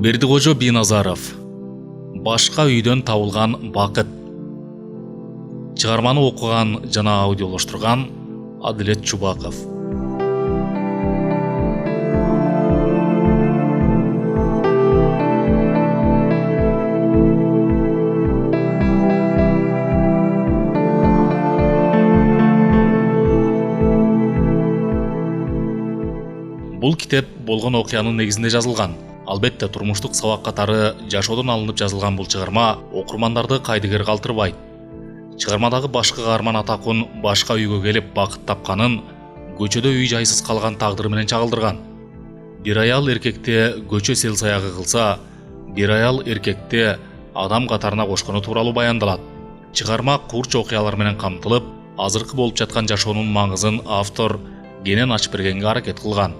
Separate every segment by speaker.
Speaker 1: Бердіғожа Биназаров. Башқа үйден табылған бақыт. Шығарманы оқыған жана аудиолаштырған Адилет Чубаков. Бұл китеп болған окуянын негизинде жазылған. Албетте турмуштук сабак катары жашоодон алынып жазылган бул чыгарма окурмандарды кайдыгер калтырбайт. Чыгармадагы башкы каарман Атакун башка үйгө келип бакыт тапканын көчөдө үй жайсыз калган тагдыры менен чагылдырган. Бир аял эркекте көчө сел саягы кылса, бир аял эркекте адам катарына кошкону тууралуу баяндалат. Чыгарма курч окуялар менен камтылып, азыркы болуп жаткан жашоонун маңызын автор кенен ачып бергенге аракет кылган.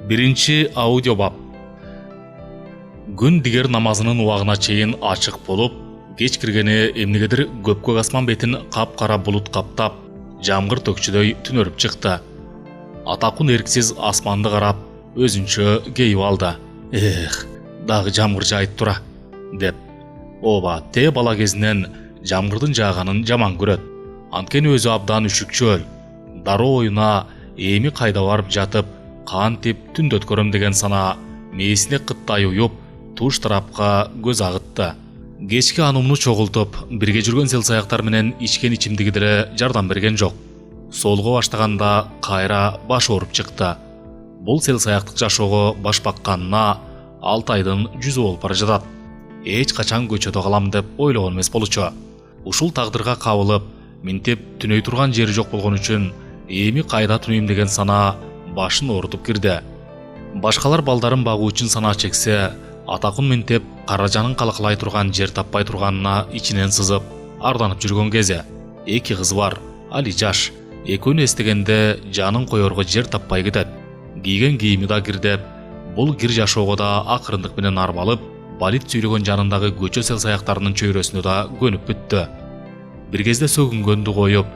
Speaker 1: Биринчи аудиобап. Күн дигер намазынын убагына чейин ачык болуп, кеч киргени эмнегедир көпкөк асман бетин капкара булут каптап, жамгыр төкчүдөй түнөрүп чыкты. Атакун эрксиз асманды карап, өзүнчө кейип алды. Дагы жамгыр жайып тура, деп. Ооба, те бала кезинен жамгырдын жааганын жаман көрөт. Анткени өзү абдан үшүкчөөл. Дароо оюна эми кайда барып жатып, кантип түндө өткөрөм деген сана мээсине кыттай уюп, туш тарапка көз агытты. Кечки анумну чогултуп, бирге жүргөн сел саяктар менен ичкен ичимдиги деле жардам берген жок. Соолго баштаганда кайра баш ооруп чыкты. Бул сел саяктык жашоого баш бакканына 6 айдын жүзү болуп бара жатат. Эч качан көчөдө калам деп ойлогон эмес болчу. Ушул тагдырга кабылып, минтип түнөй турган жери жок болгон үчүн эми кайда түнөйм деген сана башын оорутуп кирди. Башкалар балдарын багуу үчүн сана чексе, Атакун минтеп каражанын калкалай турган жер таппай турганына ичинен сызып, арданып жүргөн кези. 2 кызы бар, али жаш. Экөөнү эстегенде жанын коерго жер таппай кетет. Кийген кийими да кирдеп, бул кир жашоого да акырындык менен арбалып, балит сүйлөгөн жанындагы көчө сел саяктарынын чөйрөсүнө да көнүп бүттү. Бир кезде сөгүнгөндү коюп,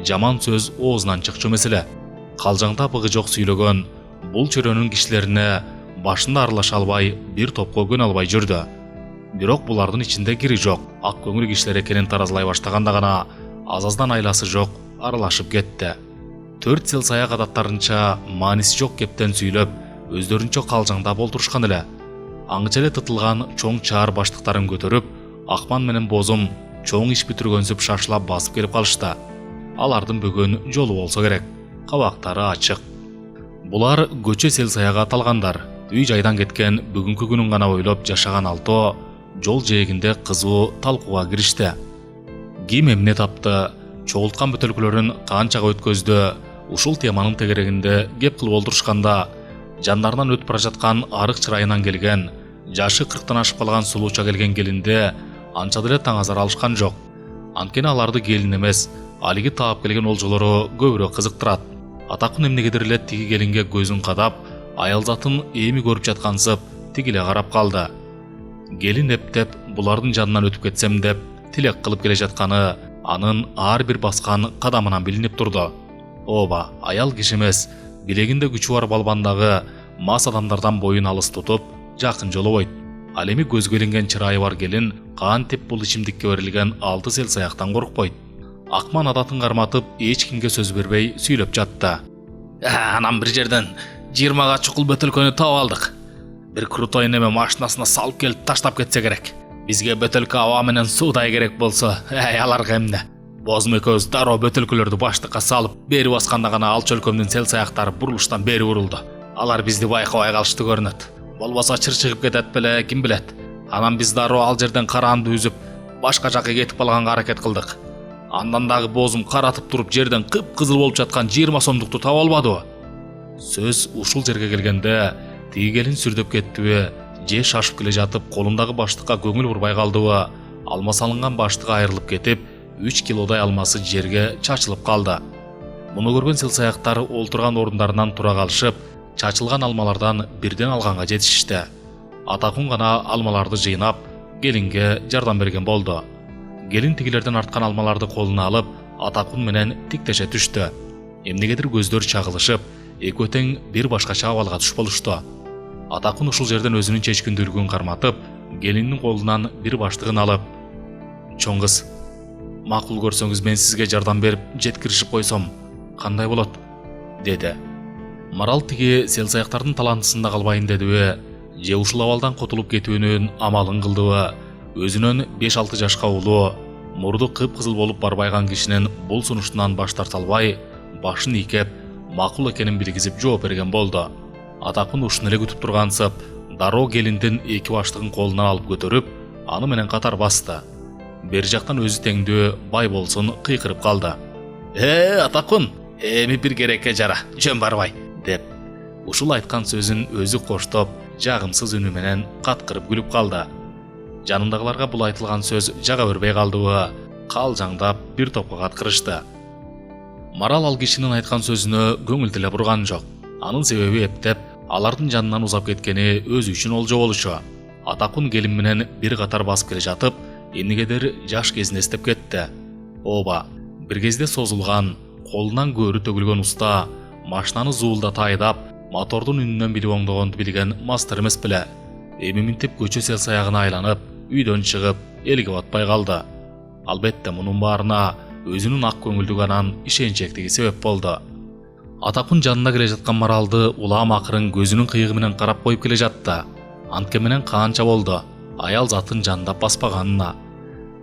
Speaker 1: жаман сөз оозунан чыкчу меселе. Калжаңда быгы жок сүйлөгөн бул чөрөнүн кишилерине башында аралаша албай, бир топко көнө албай жүрдү. Бирок булардын ичинде кири жок, ак көңүл кишилер экенин таразылай баштаганда гана азаздан айласы жок аралашып кетти. 4 сел саяк адаттарынча мааниси жок кептен сүйлөп, өздөрүнчө калжаңдап олтурушкан эле. Аңча эле тытылган чоң чаар баштыктарын көтөрүп, Акман менен Бозум чоң иш бүтүргөнсүп шашылап басып келип калышты. Алардын бүгүн жолу болсо керек. Кабактары ачык. Булар көчө сел саяга аталгандар. Үй жайдан кеткен бүгүнкү күнүн гана ойлоп жашаган Алтоо жол жээгинде кызуу талкууга киришти. Ким эмне тапты, чогулткан бөтөлкөлөрүн канчага өткөздү, ушул теманын тегерегинде кеп кылып олтурушканда, жандарынан өтүп бара жаткан арык чырайынан келген, жашы 40тан ашып калган сулууча келген келинде анча деле таңазар алышкан жок. Анткени аларды келин эмес, алиги таап келген олжолору көбүрөөк кызыктырат. Атакун эмнегедир эле тиги келинге көзүн кадап, аял затын эми көрүп жаткансып тигиле карап калды. Келин эптеп булардын жанынан өтүп кетсем деп тилек кылып келе жатканы анын ар бир баскан кадамынан билинип турду. Ооба, аял киши эмес, билегинде күчү бар балбандагы мас адамдардан боюн алыс тутуп, жакын жолобойт. Ал эми көзгө илинген чырайы бар келин кантип бул ичимдикке берилген 6 сел саяктан коркпойт. Акман адатын карматып, эч кимге сөз бербей сүйлөп жатты. Анан бир жерден 20га чукул бөтөлкөнү таап алдык. Бир крутой неме машинасына салып келип таштап кетсе керек. Бизге бөтөлкө аба менен суудай керек болсо, аларга эмне? Бозум экөөбүз дароо бөтөлкөлөрдү баштыкка салып, бери басканда гана ал чөлкөмдүн сел саяктары бурулуштан бери бурулду. Алар бизди байкабай калышты көрүнөт. Болбосо чыр чыгып кетет беле, ким билет. Анан биз дароо ал жерден караанды үзүп, башка жакка кетип калганга аракет кылдык. Андан дагы Бозум каратып туруп жерден кып-кызыл болуп жаткан 20 сомдукту таап албадыбы? Сөз ушул жерге келгенде тиги келин сүрдөп кеттиби, же шашып келе жатып колундагы баштыкка көңүл бурбай калдыбы, алма салынган баштык айрылып кетип, 3 килодай алмасы жерге чачылып калды. Муну көргөн сел саяктар олтурган орундарынан тура калышып, чачылган алмалардан бирден алганга жетишишти. Атакун гана алмаларды жыйнап, келинге жардам берген болду. Келин тигилерден арткан алмаларды колуна алып, Атакун менен тиктеше түштү. Эмнегедир көздөр чагылышып, экөө тең бир башкача абалга туш болушту. Атакун ушул жерден өзүнүн чечкиндүүлүгүн карматып, келиндин колунан бир баштыгын алып: "Чоң кыз, макул көрсөңүз мен сизге жардам берип жеткиришип койсом кандай болот?" деди. Марал тиги селсаяктардын талантысында калбайын дедиби, же ушул абалдан кутулуп кетүүнүн амалын кылдыбы? Өзүнөн 5-6 жашка улуу, мурду кыпкызыл болуп барбайган кишинин бул сунуштунан баш тарта албай, башын ийкеп, макул экенин билгизип жооп берген болду. Атакун ушуну эле күтүп тургансып, дароо келиндин 2 баштыгын колунан алып көтөрүп, аны менен катар басты. Бери жактан өзү теңдүү бай болсун кыйкырып калды: Атакун, эми бир керекке жара, жөн барбай" деп. Ушул айткан сөзүн өзү коштоп, жагымсыз үнү менен каткырып күлүп калды. Жанындагыларга бул айтылган сөз жага бербей калдыбы, калжаңдап бир топко каткырышты. Марал ал кишинин айткан сөзүнө көңүл деле бурган жок. Анын себеби эптеп, алардын жанынан узап кеткени өзү үчүн олжо болушу. Атакун келин менен бир катар басып келе жатып, эмнегедир жаш кезин эстеп кетти. Ооба, бир кезде созулган, колунан көөрү төгүлгөн уста машинаны зуулдата айдап, мотордун үнүнөн билип оңдогонду билген мастер эмес беле. Эми минтип көчө селсаягына айланып, үйдөн чыгып, элге батпай калды. Албетте мунун баарына өзүнүн ак көңүлдүк анан ишенчектиги себеп болду. Атакун жанында келе жаткан Маралды улам акырын көзүнүн кыйыгы менен карап коюп келе жатты. Антке менен канча болду аял затын жандап баспаганына.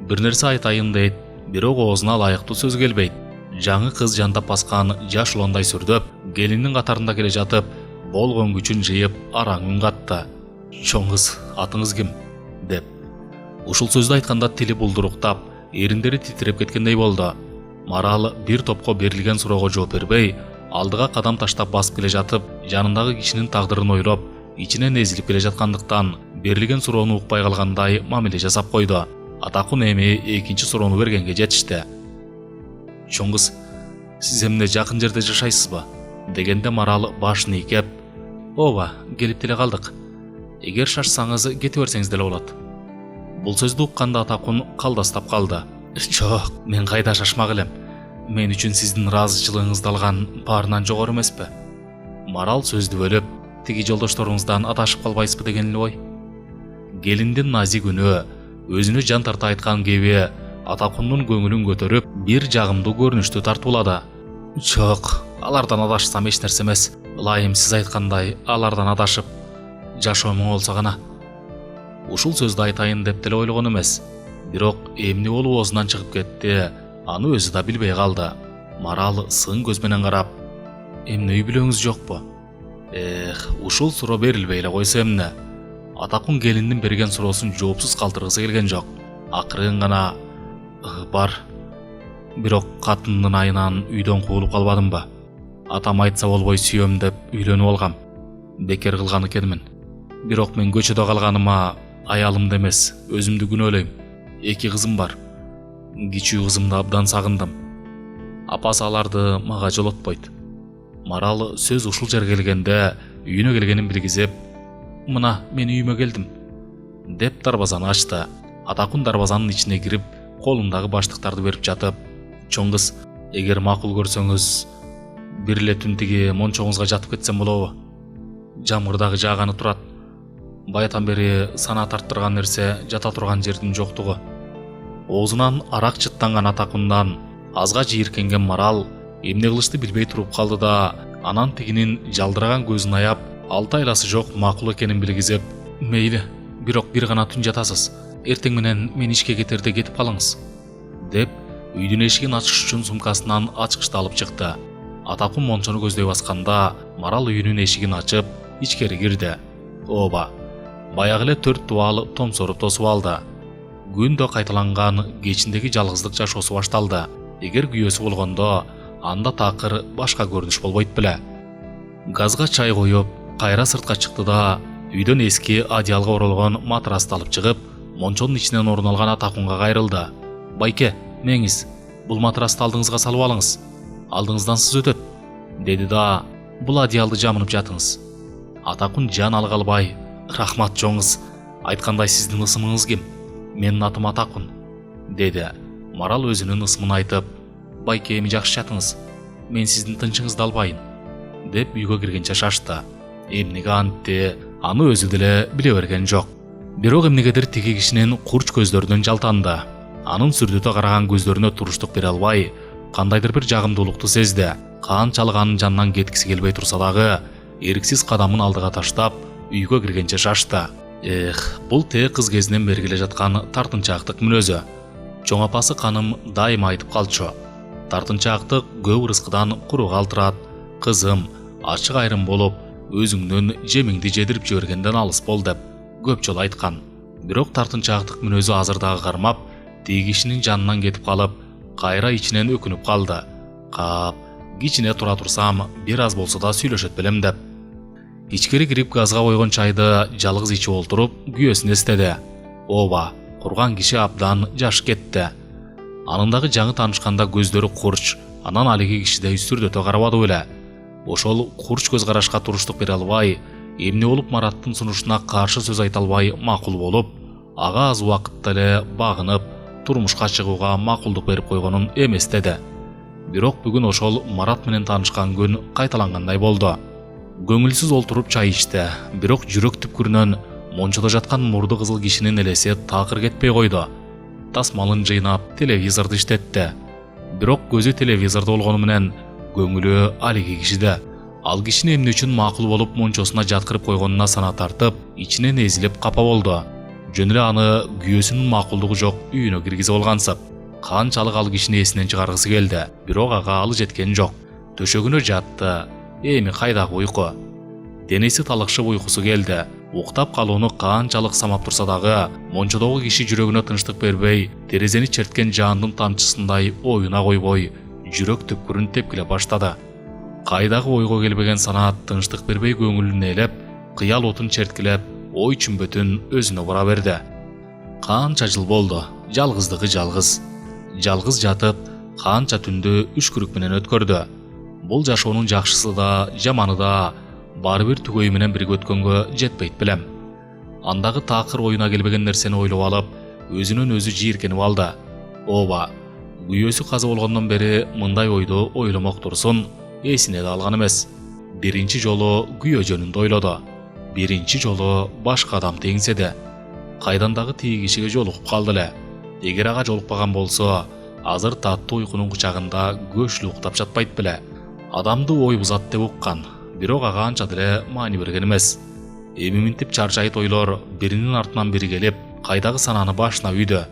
Speaker 1: Бир нерсе айтайын дейт, бирок оозуна ылайыктуу сөз келбейт. Жаңы кыз жандап баскан жаш уландай сүрдөп, келиндин катарында келе жатып, болгон күчүн жыйып араң үн катты: "Чоң кыз, атыңыз ким?" деп. Ушул сөздү айтканда тили булдуруктап, эриндери титиреп кеткендей болду. Марал бир топко берилген суроого жооп бербей, алдыга кадам таштап басып келе жатып, жанындагы кишинин тагдырын ойлоп, ичинен эзилип келе жаткандыктан берилген суроону укпай калгандай мамиле жасап койду. Атакун эми экинчи суроону бергенге жетишти. "Чоң кыз, сиз эмне жакын жерде жашайсызбы?" дегенде Марал башын ийкеп: "Ооба, келип деле калдык. Эгер шашсаңыз кете берсеңиз деле болот." Бул сөздү укканда Атакун калдастап калды. "Жок, мен кайда шашмак элем. Мен үчүн сиздин ыраазычылыгыңызды алган баарынан жогору эмеспи?" Марал сөздү бөлүп: "Тиги жолдошторуңуздан адашып калбайсызбы деген эле ой." Келиндин назик үнү, өзүнө жан тарта айткан кеби Атакундун көңүлүн көтөрүп, бир жагымдуу көрүнүштү тартуулады. "Жок, алардан адашсам эч нерсе эмес. Ылайым сиз айткандай, алардан адашып жашоом оң болсо гана." Ушул сөздү айтайын деп деле ойлогон эмес. Бирок эмне болуп оозунан чыгып кетти, аны өзү да билбей калды. Марал сын көз менен карап: "Эмне үй бүлөңүз жокпу?" Ушул суроо берилбей эле койсо эмне? Атакун келиндин берген суроосун жоопсуз калтыргысы келген жок. Акырын гана: "Бар. Бирок катындын айынан үйдөн куулуп калбадымбы? Атам айтса болбой сүйөм деп үйлөнүп алгам. Бекер кылган экенмин. Бирок мен көчөдө калганыма аялымды эмес, өзүмдү күнөөлөйм. 2 кызым бар. Кичүү кызымды абдан сагындым. Апасы аларды мага жолотпойт." Марал сөз ушул жерге келгенде үйүнө келгенин билгизип: "Мына мен үйүмө келдим" деп дарбазаны ачты. Атакун дарбазанын ичине кирип, колундагы баштыктарды берип жатып: "Чоң кыз, эгер макул көрсөңүз, бир эле түн тиги мончоңузга жатып кетсем болобу? Жамгыр дагы жааганы турат. Баятан бери сана тарттырган нерсе жата турган жердин жоктугу." Оозунан арак чыттанган Атакундан азга жийиркенген Марал эмне кылышты билбей туруп калды да, анан тигинин жалдыраган көзүн аяп, алты айласы жок макул экенин билгизип: "Мейли, бирок бир гана түн жатасыз. Эртең менен мен ишке кетерде кетип калыңыз" деп, үйдүн эшигин ачыш үчүн сумкасынан ачкычты алып чыкты. Атакун мончону көздөй басканда, Марал үйүнүн эшигин ачып, ичкери кирди. Ооба, баягы эле 4 дубал томсоруп тосуп алды. Күндө кайталанган кечиндеги жалгыздык жашоосу башталды. Эгер күйөөсү болгондо, анда такыр башка көрүнүш болбойт беле. Газга чай коюп, кайра сыртка чыкты да, үйдөн эски одеялга оролгон матрасты алып чыгып, мончонун ичинен орун алган Атакунга кайрылды. "Байке, меңиз, бул матрасты алдыңызга салып алыңыз. Алдыңыздан сыз өтөт" деди да, "Бул одеялды жамынып жатыңыз." Атакун жан алга албай: "Рахмат чоң кыз. Айткандай сиздин ысымыңыз ким? Менин атым Атакун" деди. Марал өзүнүн ысымын айтып: "Байке, эми жакшы жатыңыз. Мен сиздин тынчыңызды албайын" деп үйгө киргенче шашты. Эмнеге антты, аны өзү деле биле берген жок. Бирок эмнегедир тиги кишинин курч көздөрүнөн жалтанды. Анын сүрдөтө караган көздөрүнө туруштук бере албай, кандайдыр бир жагымдуулукту сезди. Канчалык анын жанынан кеткиси келбей турса дагы, эрксиз кадамын алдыга таштап, үйгө киргенче шашты. Бул кыз кезинен бери келе жаткан тартынчаактык мүнөзү. Чоң апасы каным дайыма айтып калчу. Тартынчаактык көп ырыскыдан куру калтырат. Кызым, ачык айрым болуп, өзүңдүн жемиңди жедирип жибергенден алыс бол деп көп жолу айткан. Бирок тартынчаактык мүнөзү азыр дагы кармап, тиги кишинин жанынан кетип калып, кайра ичинен өкүнүп калды. Кап, кичине тура турсам, бир аз болсо да сүйлөшөт белем деп. Ичкери кирип газга койгон чайды жалгыз ичип олтуруп, күйөөсүн эстеди. Ооба, курган киши абдан жаш кетти. Анындагы жаңы таанышканда көздөрү курч, анан алиги кишидей сүрдөтө карабады беле. Ошол курч көз карашка туруштук бере албай, эмне болуп Мараттын сунушуна каршы сөз айта албай макул болуп, ага аз убакытта эле багынып, турмушка чыгууга макулдук берип койгонун эместеди. Бирок бүгүн ошол Марат менен таанышкан күн кайталангандай болду. Көңүлсүз олтуруп чай ичти, бирок жүрөк түпкүрүнөн мончодо жаткан мурду кызыл кишинин элеси такыр кетпей койду. Тасмалын жыйнап, телевизорду иштетти. Бирок көзү телевизордо болгону менен көңүлү алиги кишиде. Ал кишини эмне үчүн макул болуп мончосуна жаткырып койгонуна сана тартып, ичинен эзилип капа болду. Жөн эле аны күйөөсүнүн макулдугу жок үйүнө киргизе болгансып. Канчалык ал кишини эсинен чыгаргысы келди, бирок ага ал жеткен жок. Төшөгүнө жатты. Эми кайдагы уйку? Денеси талыкшып уйкусу келди. Уктап калууну канчалык самап турса дагы, мончодогу киши жүрөгүнө тынчтык бербей, терезени черткен жаандын тамчысындай оюна койбой, жүрөк түпкүрүн тепкилеп баштады. Кайдагы ойго келбеген санаат тынчтык бербей көңүлүн ээлеп, кыял отун черткилеп, ой чүмбөтүн өзүнө бура берди. Канча жыл болду, жалгыздыгы жалгыз. Жалгыз жатып, канча түндү үшкүрүк менен өткөрдү. Бул жашоонун жакшысы да, жаманы да баары бир түгөйү менен бирге өткөнгө жетпейт белем. Андагы такыр оюна келбеген нерсени ойлоп алып, өзүнөн өзү жийиркенип алды. Ооба, күйөөсү каза болгондон бери мындай ойду ойломок турсун, эсине да алган эмес. Биринчи жолу күйөө жөнүндө ойлоду. Биринчи жолу башка адам теңседи. Кайдандагы тиги кишиге жолугуп калды эле. Эгер ага жолукпаган болсо, азыр таттуу уйкунун кучагында көчлүү уктап жатпайт беле. Адамды ой бузат деп уккан, бирок ага анча деле маани берген эмес. Эми минтип чарчайт ойлор биринин артынан бири келип, кайдагы сананы башына үйдү.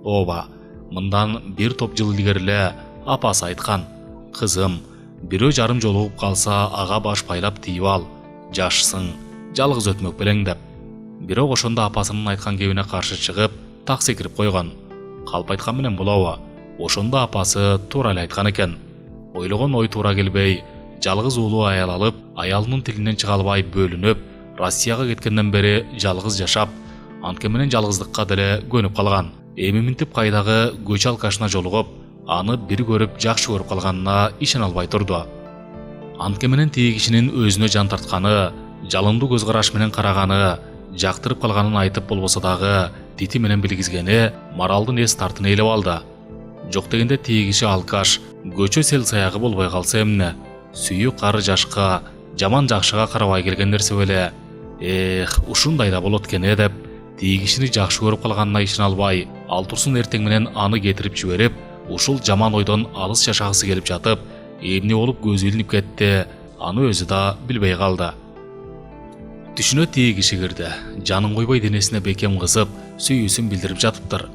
Speaker 1: Ооба, мындан бир топ жыл илгери эле апасы айткан: "Кызым, бирөө жарым жолугуп калса, ага баш байлап тийип ал. Жашсың, жалгыз өтмөк белең" деп. Бирок ошондо апасынын айткан кебине каршы чыгып, так секирип койгон. Калп айткан менен болобу? Ошондо апасы туура эле айткан экен. Ойлогон ой туура келбей, жалгыз уулу аял алып, аялынын тилинен чыга албай бөлүнүп, Россияга кеткенден бери жалгыз жашап, анткени менен жалгыздыкка деле көнүп калган. Эми минтип кайдагы көч алкашына жолугуп, аны бир көрүп жакшы көрүп калганына ишене албай турду. Анткени менен тиги кишинин өзүнө жан тартканы, жалындуу көз караш менен караганы, жактырып калганын айтып болбосо дагы тити менен билгизгени Маралдын эс тартын ээлеп алды. Жок дегенде тиги киши алкаш, көчө сел саягы болбой калса эмне? Сүйүү кары жашка, жаман жакшыга карабай келген нерсе беле. Ушундай да болот экен деп, тиги кишини жакшы көрүп калганына ишене албай, ал турсун эртең менен аны кетирип жиберип, ушул жаман ойдон алыс жашагысы келип жатып, эмне болуп көзү илинип кетти, аны өзү да билбей калды. Түшүнө тиги киши кирди. Жанын койбой денесине бекем кызып, сүйүүсүн билдирип жатыптыр.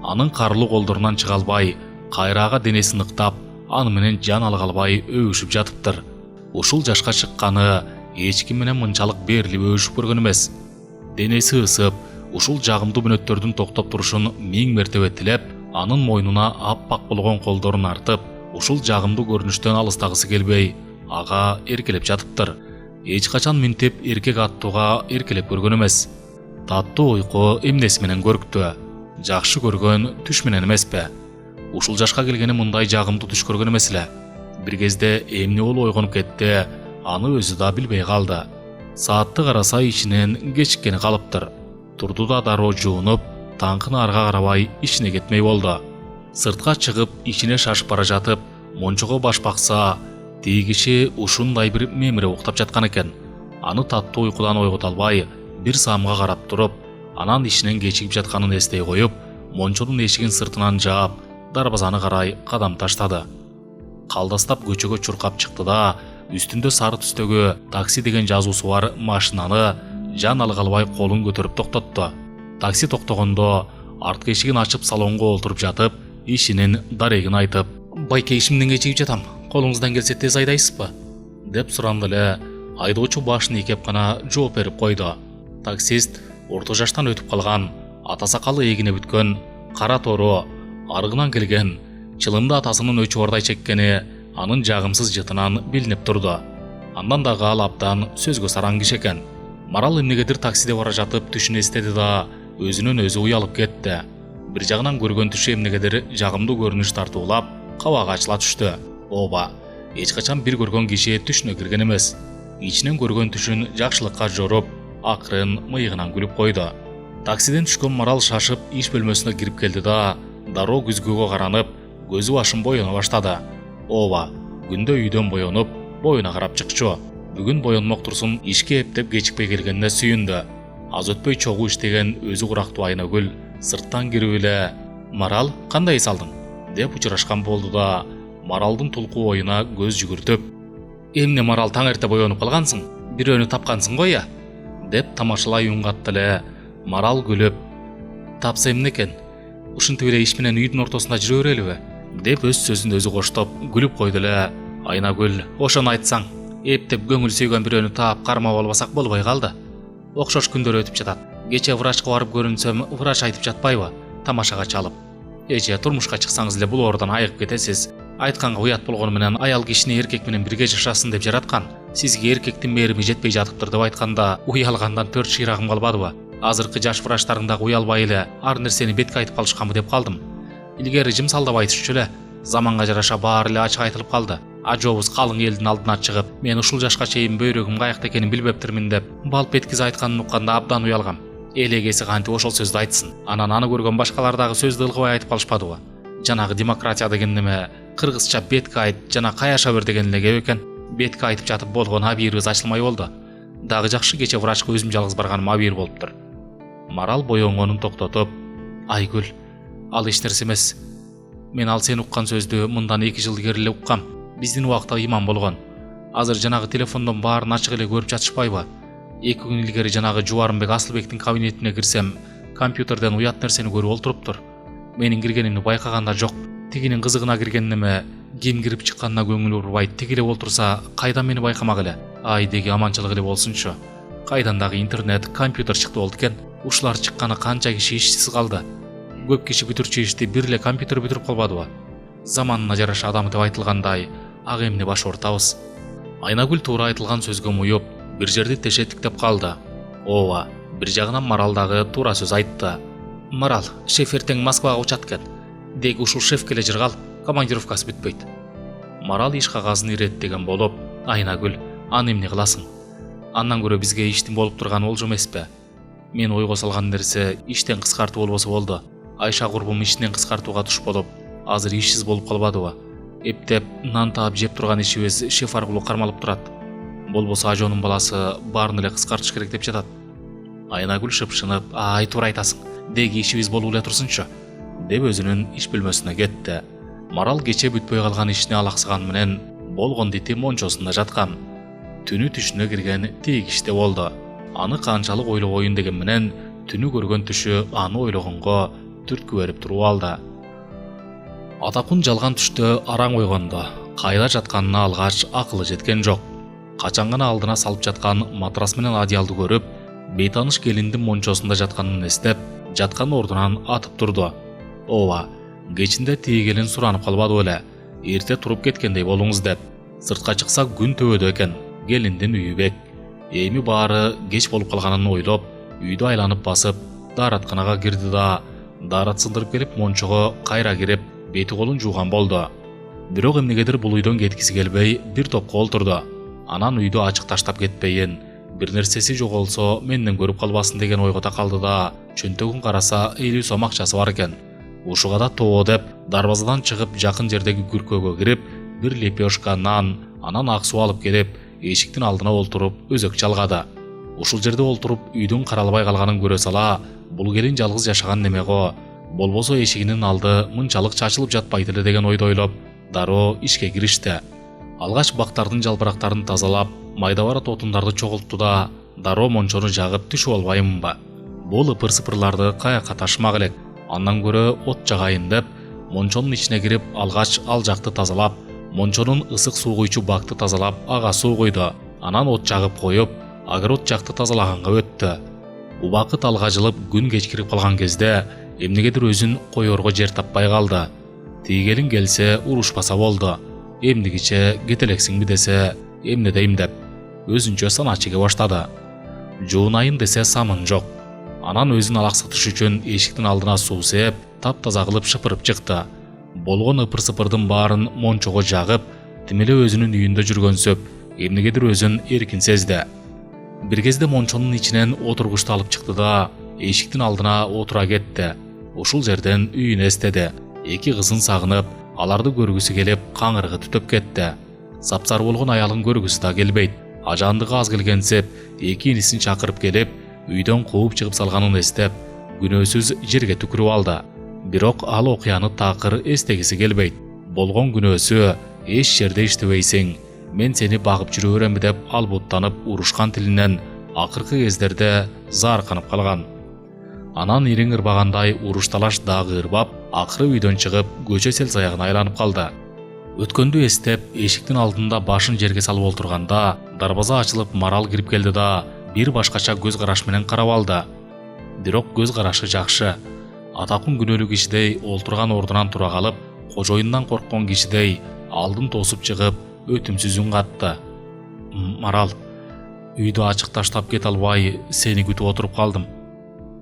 Speaker 1: Анын карлуу колдорунан чыга албай, кайрага денесин ыктап, аны менен жан алга албай өбүшүп жатыптыр. Ушул жашка чыкканы эч ким менен мынчалык берилип өбүшүп көргөн эмес. Денеси ысып, ушул жагымдуу мүнөттөрдүн токтоп турушун миң мертебе тилеп, анын мойнуна аппак болгон колдорун артып, ушул жагымдуу көрүнүштөн алыстагысы келбей, ага эркелеп жатыптыр. Эч качан минтип эркек аттууга эркелеп көргөн эмес. Таттуу уйку эмнеси менен көрктү? Жакшы көргөн түш менен эмеспи? Ушул жашка келгени мындай жагымдуу түш көргөн эмес эле. Бир кезде эмне болуп ойгонуп кетти, аны өзү да билбей калды. Саатты караса ичинен кечиккени калыптыр. Турду да дароо жуунуп, таңкы нарга карабай ишине кетмей болду. Сыртка чыгып, ичине шашып бара жатып, мончого баш бакса, Тиги киши ушундай бир мемире уктап жаткан экен. Аны таттуу уйкудан ойгото албай, бир саамга карап туруп, анан ишинен кечигип жатканын эстей коюп, мончонун эшигин сыртынан жаап, дарбазаны карай кадам таштады. Калдастап көчөгө чуркап чыкты да, үстүндө сары түстөгү такси деген жазуусу бар машинаны жан алга албай колун көтөрүп токтотту. Такси токтогондо арткы эшигин ачып салонго олтуруп жатып, ишинин дарегин айтып, «Байке, ишимден кечигип жатам. Колуңуздан келсе тез айдайсызбы?» деп суранды эле. Айдоочу башын ийкеп гана жооп берип койду. Таксист орто жаштан өтүп калган, ата сакалы эгине бүткөн, кара тору, арыгынан келген, чылымда атасынын өчүбардай чеккени анын жагымсыз жытынан билинип турду. Андан дагы ал абдан сөзгө сараң киши экен. Марал эмнегедир таксиде бара жатып түшүн эстеди да, өзүнөн өзү уялып кетти. Бир жагынан көргөн түшү эмнегедир жагымдуу көрүнүш тартуулап, кабагы ачыла түштү. Ооба, эч качан бир көргөн киши түшүнө кирген эмес. Ичинен көргөн түшүн жакшылыкка жоруп, акырын мыйыгынан күлүп койду. Таксиден түшкөн Марал шашып иш бөлмөсүнө кирип келди да, дароо күзгүгө каранып, көзү башын боёна баштады. Ооба, күндө үйдөн боёнуп, боюна карап чыкчу. Бүгүн боёнмок турсун, ишке эптеп кечикпей келгенине сүйүндү. Аз өтпөй чогуу иштеген өзү курактуу Айнагүл сырттан кирип эле, «Марал, кандай эс алдың?» деп учурашкан болду да, Маралдын тулкуу оюна көз жүгүртүп, «Эмне Марал, таң эрте боёнуп калгансың? Бирөөнү тапкансың го я?» деп тамашалай үн катты эле. Марал күлүп, «Тапса эмне экен? Ушинтип эле иш менен үйдүн ортосунда жүрө берелиби?» деп өз сөзүн өзү коштоп күлүп койду эле. Айнагүл, «Ошону айтсаң, эптеп көңүл сүйгөн бирөөнү таап кармап албасак болбой калды. Окшош күндөр өтүп жатат. Кече врачка барып көрүнсөм, врач айтып жатпайбы? Тамашага чалып. Эже турмушка чыксаңыз эле бул оордон айыгып кетесиз. Айтканга уят болгону менен аял кишини эркек менен бирге жашасын деп жараткан. Сизге эркектин мээрими жетпей жатыптыр деп айтканда, уялгандан 4 шыйрагым калбадыбы? Азыркы жаш врачтарың дагы уялбай эле ар нерсени бетке айтып калышканбы деп калдым. Илгери жымсалдап айтышчу эле. Заманга жараша баары эле ачык айтылып калды. Ажообуз калың элдин алдына чыгып, мен ушул жашка чейин бөйрөгүм каякта экенин билбептирмин деп балп эткиз айтканын укканда абдан уялгам. Элегеси кантип ошол сөздү айтсын. Анан аны көргөн башкалар дагы сөздү ылгыбай айтып калышпадыбы? Жанагы демократия деген неме, кыргызча бетке айт жана каяша бер деген эле кеп экен. Бетке айтып жатып болгон абийирибиз ачылмай болду. Дагы жакшы кече врачка өзүм жалгыз барганым абийир болуптур. Марал боёнгонун токтотуп, «Айгүл, ал эч нерсе эмес. Мен ал сен уккан сөздү мындан 2 жыл илгери эле уккам. Биздин убакта иман болгон. Азыр жанагы телефондон баарын ачык эле көрүп жатышпайбы? 2 күн илгери жанагы Жубарымбек Асылбектин кабинетине кирсем, компьютерден уят нерсени көрүп олтуруптур. Менин киргенимди байкаганда жок. Тигинин кызыгына кирген неме, ким кирип чыкканына көңүл бурбай тигиле олтурса, кайдан мени байкамак эле? Ай деги аманчылык эле болсунчу. Кайдан дагы интернет, компьютер чыкты болду экен. Ушулар чыкканы канча киши ишсиз калды. Көп киши бүтүрчү ишти бир эле компьютер бүтүрүп калбадыбы? Заманына жараша адам деп айтылгандай, ак эмне баш ортабыз?» Айнагүл туура айтылган сөзгө муюп, бир жерди тешеттиктеп калды. Ооба, бир жагынан Марал дагы туура сөз айтты. «Марал, шеф эртең Москвага учат экен. Деги ушул шефке эле жыргал, командировкасы бүтпөйт». Марал иш кагазын иреттеген болуп, «Айнагүл, аны эмне кыласың? Андан көрө бизге иштин болуп турганы болжо эмеспи? Мен ойго салган нерсе иштен кыскартуу болбосо болду. Айша курбум иштен кыскартууга туш болуп, азыр ишсиз болуп калбадыбы? Эптеп нан таап жеп турган ишибиз шеф аркылуу кармалып турат. Болбосо ажоонун баласы баарын эле кыскартыш керек деп жатат». Айнагүл шыпшынып, «Ай, туура айтасың. Деги ишибиз болуп эле турсунчу», деп өзүнүн иш бөлмөсүнө кетти. Марал кече бүтпөй калган ишине алаксыган менен болгон дити мончосунда жаткан. Түнү түшүнө кирген тиги иште болду. Аны канчалык ойлобойн деген менен түнү көргөн түшү аны ойлогонго түрткү берип туруп алды. Атакун жалган түштө араң ойгондо, кайда жатканына алгач акылы жеткен жок. Качан гана алдына салып жаткан матрас менен одеялды көрүп, бейтаныш келиндин мончосунда жатканын эстеп, жаткан ордунан атып турду. Ооба, кечинде тиги келин суранып калбадыбы эле, эрте туруп кеткендей болуңуз деп. Сыртка чыкса күн төбөдө экен, келиндин үйү бек. Эми баары кеч болуп калганын ойлоп, үйдү айланып басып, дааратканага кирди да, даарат сындырып келип мончого кайра кирип, бети колун жууган болду. Бирок эмнегедир бул үйдөн кеткиси келбей, бир топко олтурду. Анан үйдү ачык таштап кетпейин, бир нерсеси жоголсо менден көрүп калбасын деген ойго такалды да, чөнтөгүн караса 50 сом акчасы бар экен. Ушуга да тоо деп, дарбазадан чыгып жакын жердеги күркөгө кирип, бир лепешка нан, Анан ак суу алып келип, эшиктин алдына олтуруп өзөк жалгады. Ушул жерде олтуруп үйдүн каралбай калганын көрө сала, бул келин жалгыз жашаган неме го, болбосо эшигинин алды мынчалык чачылып жатпайт эле деген ойду ойлоп, дароо ишке киришти. Алгач бактардын жалбырактарын тазалап, майда барат отундарды чогултту да, дароо мончону жагып түшүп албаймынбы? Бул ыпыр-сыпырларды каяка ташымак элек. Андан көрө от жагайын деп, мончонун ичине кирип, алгач ал жакты тазалап, мончонун ысык суу куйчу бакты тазалап, ага суу куйду. Анан от жагып коюп, огород жакты тазалаганга өттү. Убакыт алга жылып, күн кечкирип калган кезде эмнегедир өзүн коерго жер таппай калды. Тийгелин келсе урушпаса болду. Эмдигиче кетелексиңби десе, эмне дейм деп, өзүнчө сана чеге баштады. Жуунайын десе самын жок. Анан өзүн алаксатыш үчүн эшиктин алдына суу сээп, таптаза кылып шыпырып чыкты. Болгон ыпыр-сыпырдын баарын мончого жагып, тимеле өзүнүн үйүндө жүргөнсөп, эмнегедир өзүн эркин сезди. Бир кезде мончонун ичинен отургучту алып чыкты да, эшиктин алдына отура кетти. Ушул жерден үйүн эстеди. Эки кызын сагынып, аларды көргүсү келип, каңырыгы түтөп кетти. Сапсар болгон аялын көргүсү да келбейт. Ажандыгы аз келгенсеп, эки инисин чакырып келип, үйдөн кууп чыгып салганын эстеп, күнөөсүз жерге түкүрүп алды. Бирок ал окуяны такыр эстегиси келбейт. Болгон күнөөсү, эч жерде иштебейсиң, мен сени багып жүрө беремби деп албуттанып урушкан тилинен акыркы кездерде заарканып калган. Анан ириң ырбагандай уруш талаш дагы ырбап, акыры үйдөн чыгып, көчө сел саягына айланып калды. Өткөндү эстеп, эшиктин алдында башын жерге салып олтурганда, дарбаза ачылып Марал кирип келди да, бир башкача көз караш менен карап алды. Бирок көз карашы жакшы. Атакун күнөөлүү кишидей олтурган ордунан тура калып, кожоюндан корккон кишидей алдын тосуп чыгып, өтүмсүз үн катты. Марал, үйдү ачык таштап кете албай, сени күтүп отуруп калдым.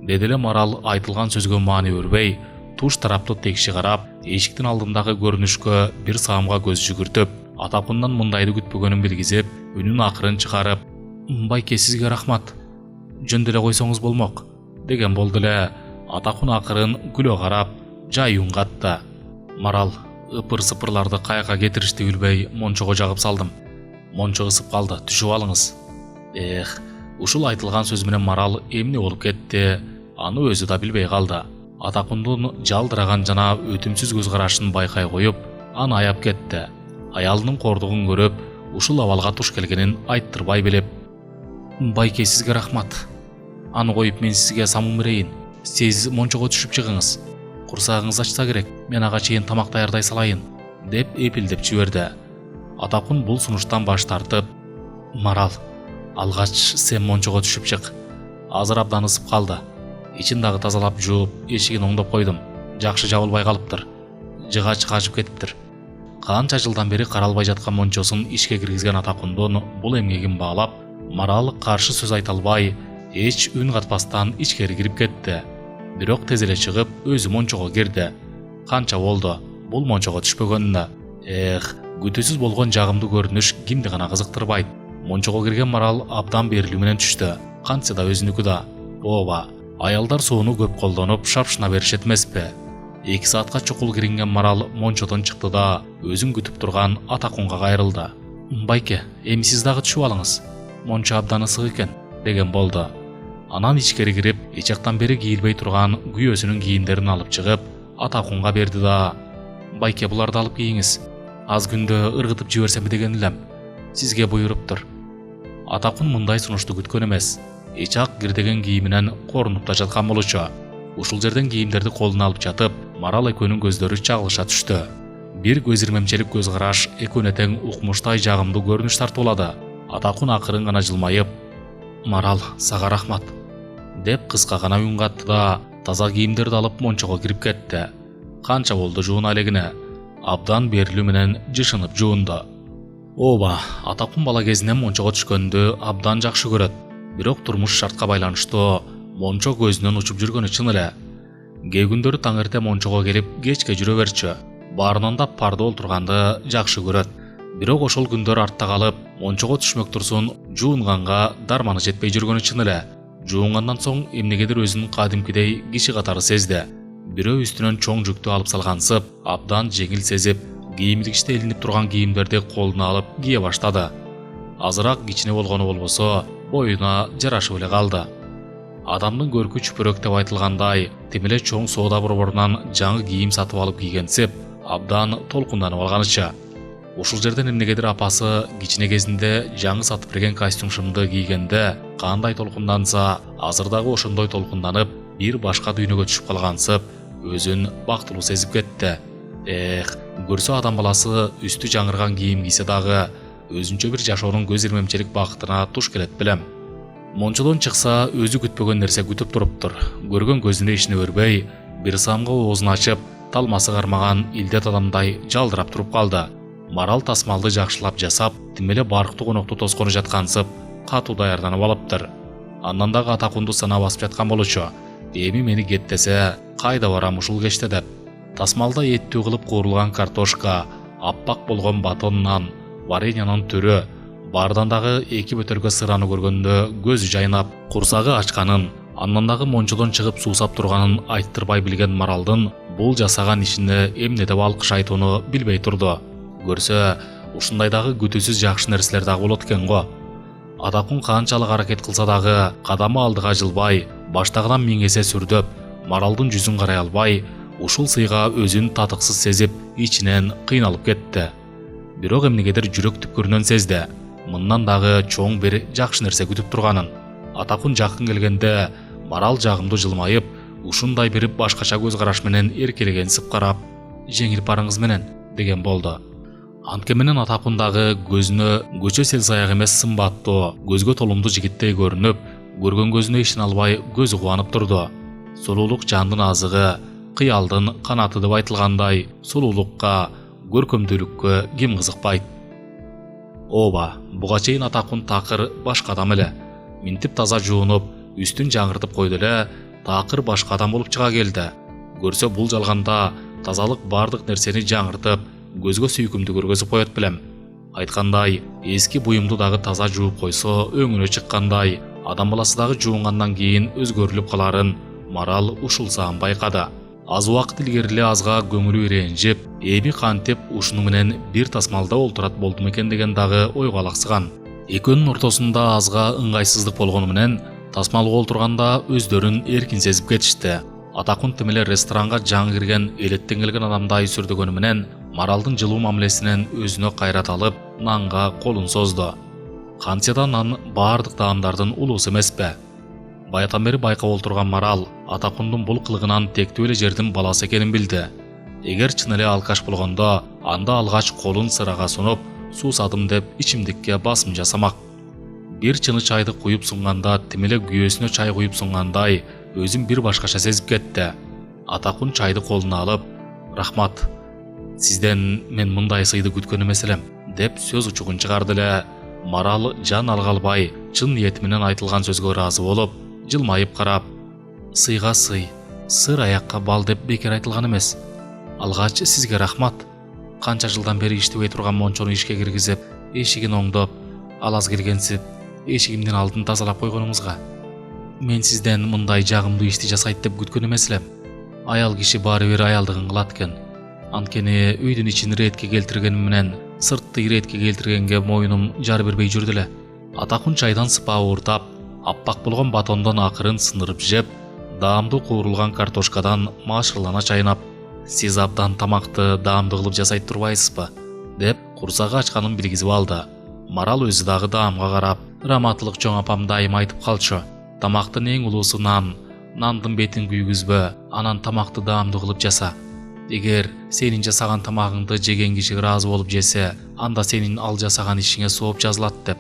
Speaker 1: Деди эле Марал айтылган сөзгө маани бербей, туш тарапты текши карап, эшиктин алдындагы көрүнүшкө бир саамга көз жүгүртүп, Атакундан мындайды күтпөгөнүн билгизип, үнүн акырын чыгарып, «Байке, сизге рахмат. Жөн деле койсоңуз болмок», деген болду эле. Атакун акырын күлө карап, жай үн катты. Марал, ыпыр-сыпырларды каяка кетиришти билбей, мончого жагып салдым. Мончо ысып калды, түшүп алыңыз. Ушул айтылган сөз менен Марал эмне болуп кетти, аны өзү да билбей калды. Атакундун жалдыраган жана өтүмсүз көз карашын байкай коюп, аны аяп кетти. Аялынын кордугун көрүп, ушул абалга туш келгенин айттырбай билип, «Байке, сизге рахмат. Аны коюп мен сизге самым берейин. Сиз мончого түшүп чыгыңыз. Курсагыңыз ачса керек, мен ага чейин тамак даярдай салайын», деп эпилдеп жиберди. Атакун бул сунуштан баш тартып, «Марал, алгач сен мончого түшүп чык. Азыр абдан ысып калды. Ичин дагы тазалап жууп, эшигин оңдоп койдум. Жакшы жабылбай калыптыр. Жыгач качып кетиптир». Канча жылдан бери каралбай жаткан мончосун ишке киргизген Атакундун бул эмгегин баалап, Марал каршы сөз айта албай, эч үн катпастан ичкери кирип кетти. Бирок тез эле чыгып, өзү мончого кирди. Канча болду бул мончого түшпөгөнүнө. Күтүүсүз болгон жагымдуу көрүнүш кимди гана кызыктырбайт. Мончого кирген Марал абдан берилүү менен түштү. Кантса да өзүнүкү да. Ооба, аялдар сууну көп колдонуп, шапшына беришет эмеспи? 2 саатка чукул киринген Марал мончодон чыкты да, өзүн күтүп турган Атакунга кайрылды. «Байке, эми сиз дагы түшүп алыңыз. Мончо абдан ысык экен», деген болду. Анан ичкери кирип, эч жактан бери кийилбей турган күйөөсүнүн кийимдерин алып чыгып, Атакунга берди да, «Байке, буларды алып кийиңиз. Аз күндө ыргытып жиберсем деген элем. Сизге буйруптур». Атакун мындай сунушту күткөн эмес. Эч ак кирдеген кийиминен корунуп да жаткан болчу. Ушул жерден кийимдерди колуна алып жатып, Марал экөөнүн көздөрү чагылыша түштү. Бир көз ирмемчелик көз караш экөөнө тең укмуштай жагымдуу көрүнүш тартуулады. Атакун акырын гана жылмайып, «Марал, сага рахмат», деп кыска гана үн катты да, таза кийимдерди алып мончого кирип кетти. Канча болду жууна элегине. Абдан берилүү менен жышынып жуунду. Ооба, Атакун бала кезинен мончого түшкөндү абдан жакшы көрөт. Бирок турмуш шартка байланыштуу мончо көзүнөн учуп жүргөнү чын эле. Кээ күндөрү таң эрте мончого келип, кечке жүрө берчү. Баарынан да парда олтурганды жакшы көрөт. Бирок ошол күндөр артта калып, мончого түшмөк турсун жуунганга дарманы жетпей жүргөнү чын эле. Жуунгандан соң эмнегедир өзүн кадимкидей киши катары сезди. Бирөө үстүнөн чоң жүктү алып салгансып, абдан жеңил сезип, кийимдигичте илинип турган кийимдерди колуна алып кие баштады. Азыраак кичине болгону болбосо боюна жарашып эле калды. Адамдын көркү чүпүрөк деп айтылгандай, тим эле чоң соода борборунан жаңы кийим сатып алып кийгенсип, абдан толкунданып алганыча. Ушул жерден эмнегедир апасы кичине кезинде жаңы сатып берген костюм шымды кийгенде кандай толкунданса, азыр дагы ошондой толкунданып, бир башка дүйнөгө түшүп калгансып, өзүн бактылуу сезип кетти. Көрсө адам баласы үстү жаңырган кийим кийсе дагы өзүнчө бир жашоонун көз ирмемчилик бакытына туш келет белем. Мончодон чыкса, өзү күтпөгөн нерсе күтүп туруптур. Көргөн көзүнө ишине бербей, бир самга оозун ачып, талмасы кармаган илдет адамдай жалдырап туруп калды. Марал тасмалды жакшылап жасап, тим эле барктуу конокту тоскону жаткансып, катуу даярданып алыптыр. Андан дагы Атакунду санаа басып жаткан болчу. Эми мени кет десе, кайда барам ушул кечте деп. Тасмалда эттүү кылып куурулган картошка, аппак болгон батон нан, вареньянын түрү, бардан дагы эки бөтөлкө сыраны көргөндө көзү жайнап, курсагы ачканын, андан дагы мончодон чыгып суусап турганын айттырбай билген Маралдын бул жасаган ишине эмне деп алкыш айтууну билбей турду. Көрсө, ушундайдагы күтүүсүз жакшы нерселер дагы болот экен го. Атакун канчалык аракет кылса дагы кадамы алдыга жылбай, баштагынан миң эсе сүрдөп, Маралдын жүзүн карай албай, ушул сыйга өзүн татыксыз сезип, ичинен кыйналып кетти. Бирок эмнегедир жүрөк түпкүрүнөн сезди. Мындан дагы чоң бир жакшы нерсе күтүп турганын. Атакун жакын келгенде, Марал жагымдуу жылмайып, ушундай бир башкача көз караш менен эркелегенсип карап, "Жеңилип барыңыз менен" деген болду. Анткени менен Атакун дагы көзүнө көчө сел саяк эмес сымбаттуу, көзгө толумдуу жигиттей көрүнүп, көргөн көзүнө ишине албай көзү кубанып турду. Сулуулук жандын азыгы, кыялдын канаты деп айтылгандай, сулуулукка, көркөмдүүлүккө ким кызыкпайт? Ооба, буга чейин Атакун такыр башка адам эле. Минтип таза жуунуп, үстүн жаңыртып койду эле, такыр башка адам болуп чыга келди. Көрсө бул жалганда тазалык бардык нерсени жаңыртып, көзгө сүйкүмдүү көргөзүп коет белем. Айткандай, эски буюмду дагы таза жууп койсо өңүнө чыккандай, адам баласы дагы жуунгандан кийин өзгөрүлүп каларын Марал ушул саам байкады. Аз убакыт илгери эле азга көңүлү ренжип, эми кантип ушуну менен бир тасмалда олтурат болдум экен деген дагы ойго алаксыган. Экөөнүн ортосунда азга ыңгайсыздык болгону менен тасмалга олтурганда өздөрүн эркин сезип кетишти. Атакун тим эле ресторанга жаңы кирген элеттен келген адамдай сүрдөгөнү менен Маралдын жылуу мамилесинен өзүнө кайрат алып, нанга колун созду. Кантсе да нан бардык даамдардын улуусу эмеспи? Баятан бери байкап олтурган Марал Атакундун бул кылыгынан тектүү эле жердин баласы экенин билди. Эгер чын эле алкаш болгондо, анда алгач колун сырага сунуп, суусадым деп ичимдикке басым жасамак. Бир чыны чайды куюп сунганда, тим эле күйөөсүнө чай куюп сунгандай, өзүн бир башкача сезип кетти. Атакун чайды колуна алып, "Рахмат. Сизден мен мындай сыйды күткөн эмес элем" деп сөз учугун чыгарды эле. Марал жан алгалбай, чын ниети менен айтылган сөзгө ыраазы болуп, жылмайып карап, "Сыйга сый, сыр аякка бал деп бекер айтылган эмес. Алгач сизге рахмат. Канча жылдан бери иштебей турган мончону ишке киргизип, эшигин оңдоп, алаз киргенсип, эшигимдин алдын тазалап койгонуңузга. Мен сизден мындай жагымдуу ишти жасайт деп күткөн эмес элем. Аял киши баары бир аялдыгын кылат экен. Анткени үйдүн ичин иретке келтиргеним менен сыртты иретке келтиргенге моюнум жар бербей жүрдү эле." Атакун чайдан сыпа ууртап, аппак болгон батондон акырын сындырып жеп, даамдуу куурулган картошкадан маашырлана чайнап, "Сиз абдан тамакты даамдуу кылып жасайт турбайсызбы?" деп курсагы ачканын билгизип алды. Марал өзү дагы даамга карап, "Раматылык чоң апам дайыма айтып калчу. Тамактын эң улуусу нан. Нандын бетин күйгүзбө, анан тамакты даамдуу кылып жаса. Эгер сенин жасаган тамагыңды жеген киши ыраазы болуп жесе, анда сенин ал жасаган ишиңе сооп жазылат" деп.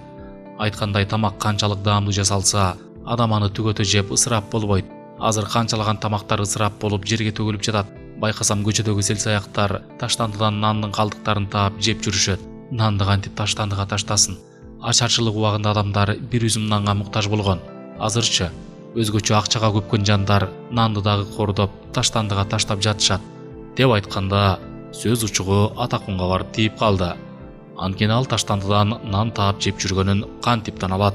Speaker 1: Айткандай, тамак канчалык даамдуу жасалса, адам аны түгөтө жеп ысырап болбойт. Азыр канчалаган тамактар ысырап болуп жерге төгүлүп жатат. Байкасам көчөдөгү селсаяктар таштандыдан нандын калдыктарын таап жеп жүрүшөт. Нанды кантип таштандыга таштасын? Ачарчылык убагында адамдар бир үзүм нанга муктаж болгон. Азырчы өзгөчө акчага көпкөн жандар нанды дагы кордоп, таштандыга таштап жатышат деп айтканда, сөз учугу Атакунга барып тийип калды. Анткени ал таштандыдан нан таап жеп жүргөнүн кантиптен алат?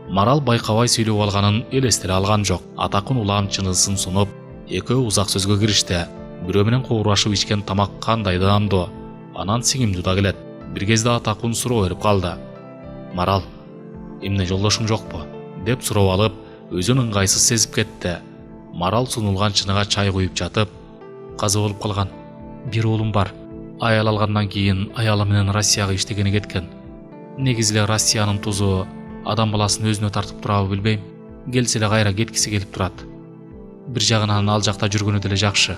Speaker 1: Марал байкабай сүйлөп алганын элестире алган жок. Атакун улам чынысын сунуп, экөө узак сөзгө киришти. Бирөө менен куурашып ичкен тамак кандай даамдуу. Анан сиңимди да келет. Бир кезде Атакун суроо берип калды. Марал, эмне жолдошуң жокпу? Деп суроо алып, өзүн ыңгайсыз сезип кетти. Марал сунулган чыныга чай куюп жатып, казы болуп калган. Бир уулум бар. Аял алгандан кийин аялы менен Россияга иштегени кеткен. Негизи эле Россиянын тузу адам баласын өзүнө тартып турабы билбейм. Келсе эле кайра кеткиси келип турат. Бир жагынан ал жакта жүргөнү деле жакшы.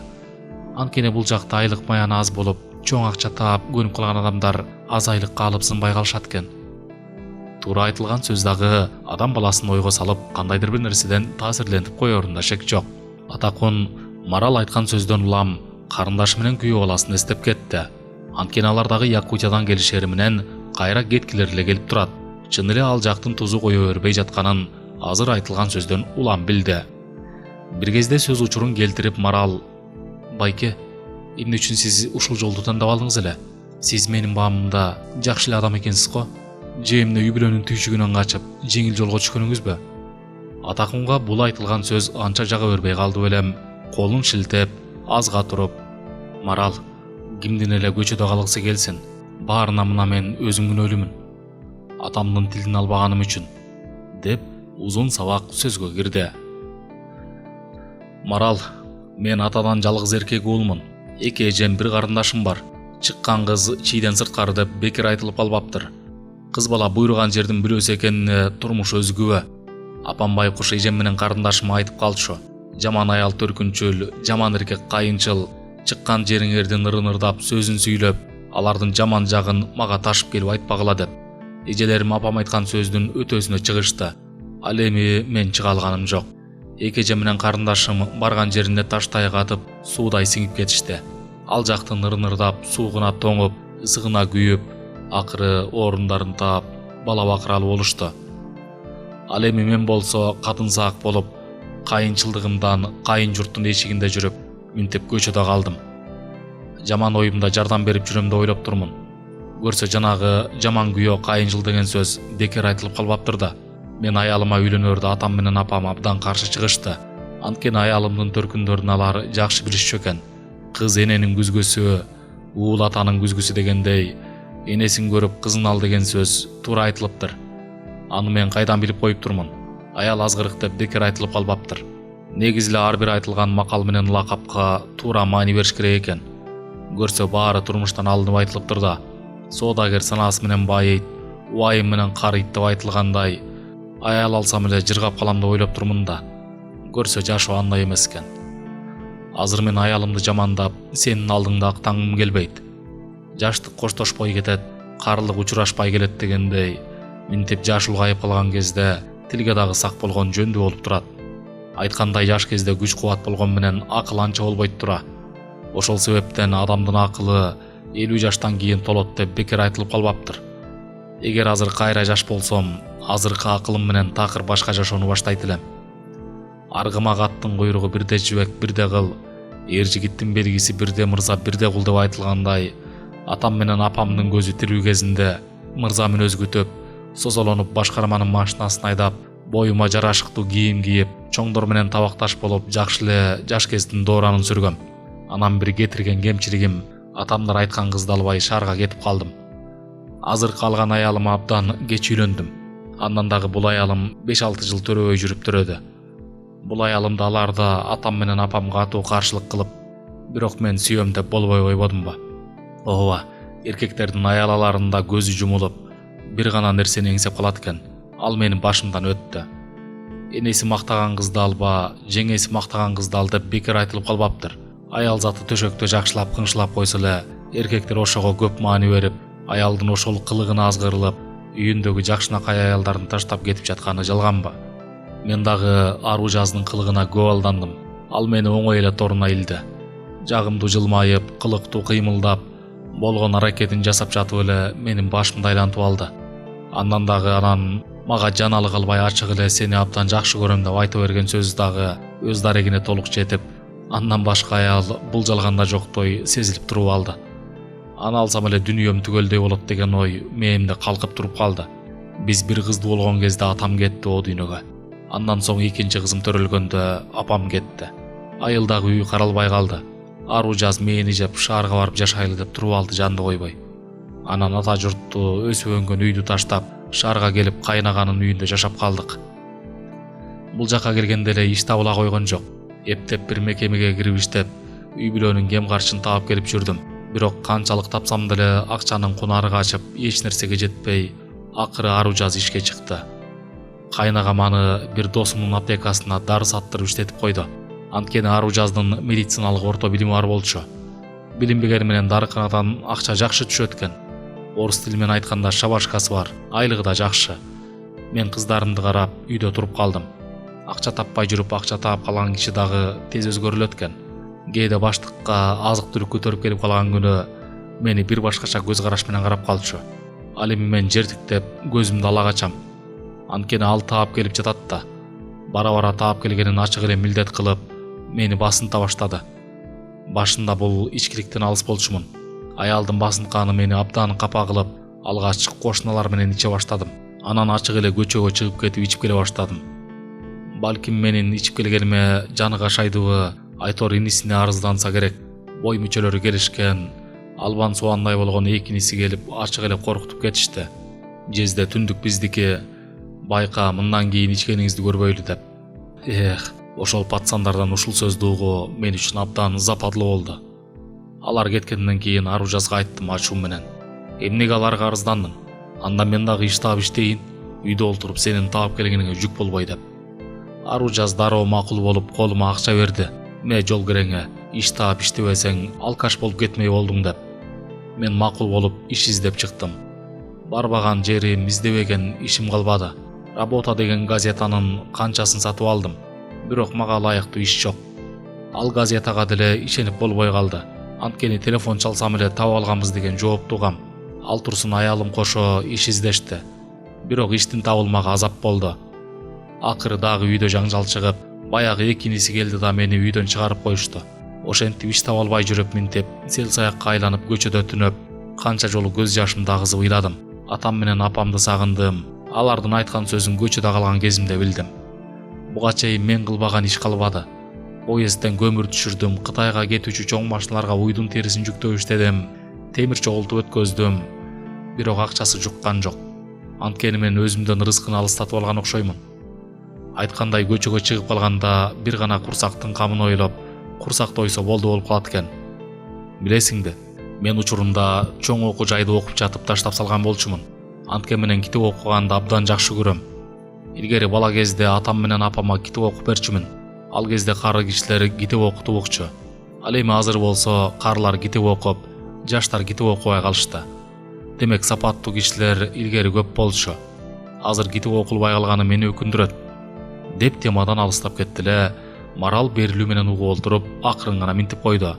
Speaker 1: Анткени бул жакта айлык маяны аз болуп, чоң акча таап көнүп калган адамдар аз айлыкка алып сынбай калышат экен. Туура айтылган сөз дагы адам баласын ойго салып, кандайдыр бир нерседен таасирлентип коерунда шек жок. Атакун Марал айткан сөздөн улам карындашы менен күйөө баласын эстеп кетти. Анткени алар дагы Якутиядан келишери менен кайра кеткилери эле келип турат. Чын эле ал жактын тузу кое бербей жатканын азыр айтылган сөздөн улам билди. Бир кезде сөз учурун келтирип Марал: "Байке, эмне үчүн сиз ушул жолду тандап алдыңыз эле? Сиз менин баамымда жакшы эле адам экенсиз го. Же эмне үй бүлөнүн түйшүгүнөн качып, жеңил жолго түшкөнүңүзбү?" Атакунга бул айтылган сөз анча жага бербей калды белем. Колун шилтеп, азга туруп: "Марал, кимдин эле көчөдө калгысы келсин? Баарына мына мен өзүм күнөөлүмүн. Атамдын тилин албаганым үчүн", деп узун сабак сөзгө кирди. "Марал, мен атадан жалгыз эркек уулмун. Эки эжем, бир карындашым бар. Чыккан кыз чийден сырткары деп бекер айтылып калбаптыр. Кыз бала буйруган жердин бирөөсү экенине турмуш өзү күбө. Апам байкуш эжем менен карындашыма айтып калчу. Жаман аял төркүнчүл, жаман эркек кайынчыл, чыккан жериңерди нырынырдап сөзүн сүйлөп, алардын жаман жагын мага ташып келип айтпагыла деп. Эжелерим апам айткан сөздүн өтөсүнө чыгышты. Ал эми мен чыга алганым жок. Эки эже менен карындашым барган жерине таштай катып, суудай сиңип кетишти. Ал жакты нырынырдап, суугуна тоңуп, ысыгына күйүп, акыры орундарын таап, бала бакыралы болушту. Ал эми мен болсо катын саак болуп, кайынчылдыгымдан кайын журттун эшигинде жүрүп, мүнтеп көчөдө калдым. Жаман оюмда жардам берип жүрөм деп ойлоп турмун. Көрсө жанагы жаман күйөө кайынчыл деген сөз бекер айтылып калбаптыр да. Мен аялыма үйлөнөрдө атам менен апам абдан каршы чыгышты. Анткени аялымдын төркүндөрүн алар жакшы билишчү экен. Кыз эненин күзгүсү, уул атанын күзгүсү дегендей, энесин көрүп кызын ал деген сөз туура айтылыптыр. Аны мен кайдан билип коюп турмун? Аял азгырык деп бекер айтылып калбаптыр. Негизи эле ар бир айтылган макал менен лакапка туура маани бериш керек экен. Көрсө баары турмуштан алынып айтылыптыр да. Соодагер санаасы менен байыйт, убайым менен карыйт деп айтылгандай, аял алсам эле жыргап калам деп ойлоп турмун да. Көрсө жашоо андай эмес экен. Азыр мен аялымды жамандап, сенин алдыңда актангым келбейт. Жаштык коштошпой кетет, карылык учурашпай келет дегендей, минтип жаш улгайып калган кезде тилге дагы сак болгон жөндүү болуп турат. Айткандай жаш кезде күч кубат болгон менен акыл анча болбойт тура. Ошол себептен адамдын акылы 50 жаштан кийин толот деп бекер айтылып калбаптыр. Эгер азыр кайра жаш болсом, азыркы акылым менен такыр башка жашоону баштайт элем. Аргымак аттын куйругу бирде жибек, бирде кыл, эр жигиттин белгиси бирде мырза, бирде кул деп айтылгандай, атам менен апамдын көзү тирүү кезинде мырза мүнөз күтүп, созолонуп башкарманын машинасын айдап, боюма жарашыктуу кийим кийип, чоңдор менен табакташ болуп, жакшы эле жаш кездин дооранын сүргөм. Анан бир кетирген кемчилигим, атамдар айткан кызды албай шаарга кетип калдым. Азыр калган аялыма абдан кеч үйлөндүм. Андан дагы бул аялым 5-6 жыл төрөбөй жүрүп төрөдү. Бул аялымды аларда атам менен апам катуу каршылык кылып, бирок мен сүйөм деп болбой койбодумбу? Ооба, эркектердин аялаларында көзү жумулуп, бир гана нерсени эңсеп калат экен. Ал менин башымдан өттү. Энеси мактаган кызды алба, жеңеси мактаган кызды ал деп бекер айтылып калбаптыр. Аял заты төшөктө жакшылап кыңшылап койсо эле, эркектер ошого көп маани берип, аялдын ошол кылыгына азгырылып, үйүндөгү жакшынакай аялдарын таштап кетип жатканы жалганбы? Мен дагы аруу жаздын кылыгына көп алдандым. Ал мени оңой эле торуна илди. Жагымдуу жылмайып, кылыктуу кыймылдап, болгон аракетин жасап жатып эле менин башымды айлантып алды. Андан мага жаналы кылбай ачык эле сени абдан жакшы көрөм деп айта берген сөз дагы өз дарегине толук жетип, андан башка аял бул жалганда жоктой сезилип туруп алды. Аны алсам эле дүйнөм түгөлдөй болот деген ой мээмде калкып туруп калды. Биз бир кызды болгон кезде атам кетти о дүйнөгө. Андан соң экинчи кызым төрөлгөндө апам кетти. Айылдагы үй каралбай калды. Ару жаз мени жеп шаарга барып жашайлы деп туруп алды жанды койбой. Анан ата журтту, өсүп өнгөн үйдү таштап, шаарга келип кайнаганын үйүндө жашап калдык. Бул жака келгенде эле иш табыла койгон жок. Эптеп бир мекемеге кирип иштеп, үй бүлөнүн кем каршын таап келип жүрдүм. Бирок канчалык тапсам деле акчанын кунары качып, эч нерсеге жетпей, акыры ару жаз ишке чыкты. Кайнагам аны бир досумдун аптекасына дары саттырып иштетип койду. Анткени ару жаздын медициналык орто билими бар болчу. Билим бегери менен дарыканадан акча жакшы түшөт экен. Орус тили менен айтканда шабашкасы бар, айлыгы да жакшы. Мен кыздарымды карап үйдө туруп калдым. Акча таппай жүрүп акча таап калган киши дагы тез өзгөрүлөт экен. Кээде баштыкка азык түлүк көтөрүп келип калган күнү мени бир башкача көз караш менен карап калчу. Ал эми мен жертиктеп көзүмдү ала качам. Анткени ал таап келип жатат да. Бара-бара таап келгенин ачык эле милдет кылып, мени басынта баштады. Башында бул ичкиликтен алыс болчумун. Аялдын басынтканы мени абдан капа кылып, алгач кошуналар менен иче баштадым. Анан ачык эле көчөгө чыгып кетип ичип келе баштадым. Балким менин ичип келгениме жаны кашайдыбы, айтор инисине арызданса керек. Бой мүчөлөрү келишкен, албан суандай болгон экиниси келип ачык эле коркутуп кетишти. Жезде түндүк биздики, байка мындан кийин ичкениңизди көрбөйлү деп. Ошол пацандардан ушул сөздү угуу мен үчүн абдан западлуу болду. Алар кеткенден кийин ару жазга айттым ачуу менен. Эмнеге аларга арыздандың? Анда мен дагы иш таап иштейин, үйдө олтуруп сенин таап келгениңе жүк болбой деп. Ару жаз дароо макул болуп колума акча берди. Ме жол кереңе, иш таап иштебесең алкаш болуп кетмей болдуң деп. Мен макул болуп иш издеп чыктым. Барбаган жерим, издебеген ишим калбады. Работа деген газетанын канчасын сатып алдым. Бирок мага ылайыктуу иш жок. Ал газетага деле ишенип болбой калды. Анткени телефон чалсам эле таап алганбыз деген жооп тугам. Ал турсун аялым кошо иш издешти. Бирок иштин табылмагы азап болду. Акыры дагы үйдө жаңжал чыгып, баягы экиниси келди да мени үйдөн чыгарып коюшту. Ошентип иш таба албай жүрүп минтеп, сел саякка айланып көчөдө түнөп, канча жолу көз жашымды агызып ыйладым. Атам менен апамды сагындым. Алардын айткан сөзүн көчөдө калган кезимде билдим. Буга чейин мен кылбаган иш калбады. Поездден көмүр түшүрдүм, Кытайга кетүүчү чоң машиналарга уйдун терисин жүктөп иштедим, темир чогултуп өткөздүм. Бирок акчасы жуккан жок. Анткени мен өзүмдөн рызкын алыстатып алган окшоймун. Айткандай көчөгө чыгып калганда бир гана курсактын камын ойлоп, курсак тойсо болду болуп калат экен. Билесиңби, мен учурунда чоң окуу жайды окуп жатып таштап салган болчумун. Антке менен китеп окуганды абдан жакшы көрөм. Илгери бала кезде атам менен апама китеп окуп берчүмүн. Ал кезде кары кишилер китеп окутупчу. Ал эми азыр болсо карлар китеп окуп, жаштар китеп окубай калышты. Демек сапаттуу кишилер илгери көп болчу. Азыр китеп окулбай калганы мени өкүндүрөт. Деп темадан алыстап кетти эле. Марал берилүү менен угуп олтуруп, акырын гана минтип койду.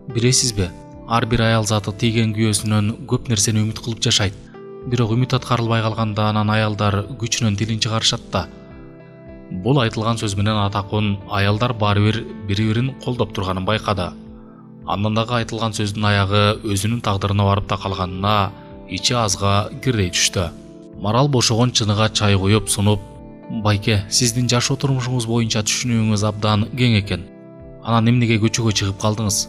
Speaker 1: Билесизби, ар бир аял заты тийген күйөөсүнөн көп нерсени үмүт кылып жашайт. Бирок үмүт аткарылбай калганда анан аялдар күчүнөн тилин чыгарышат да. Бул айтылган сөз менен Атакун аялдар баары бир бири-бирин колдоп турганын байкады. Андан дагы айтылган сөздүн аягы өзүнүн тагдырына барып та калганына ичи азга кирдей түштү. Марал бошогон чыныга чай куюп сунуп, «Байке, сиздин жашоо турмушуңуз боюнча түшүнүүңүз абдан кең экен. Анан эмнеге көчөгө чыгып калдыңыз?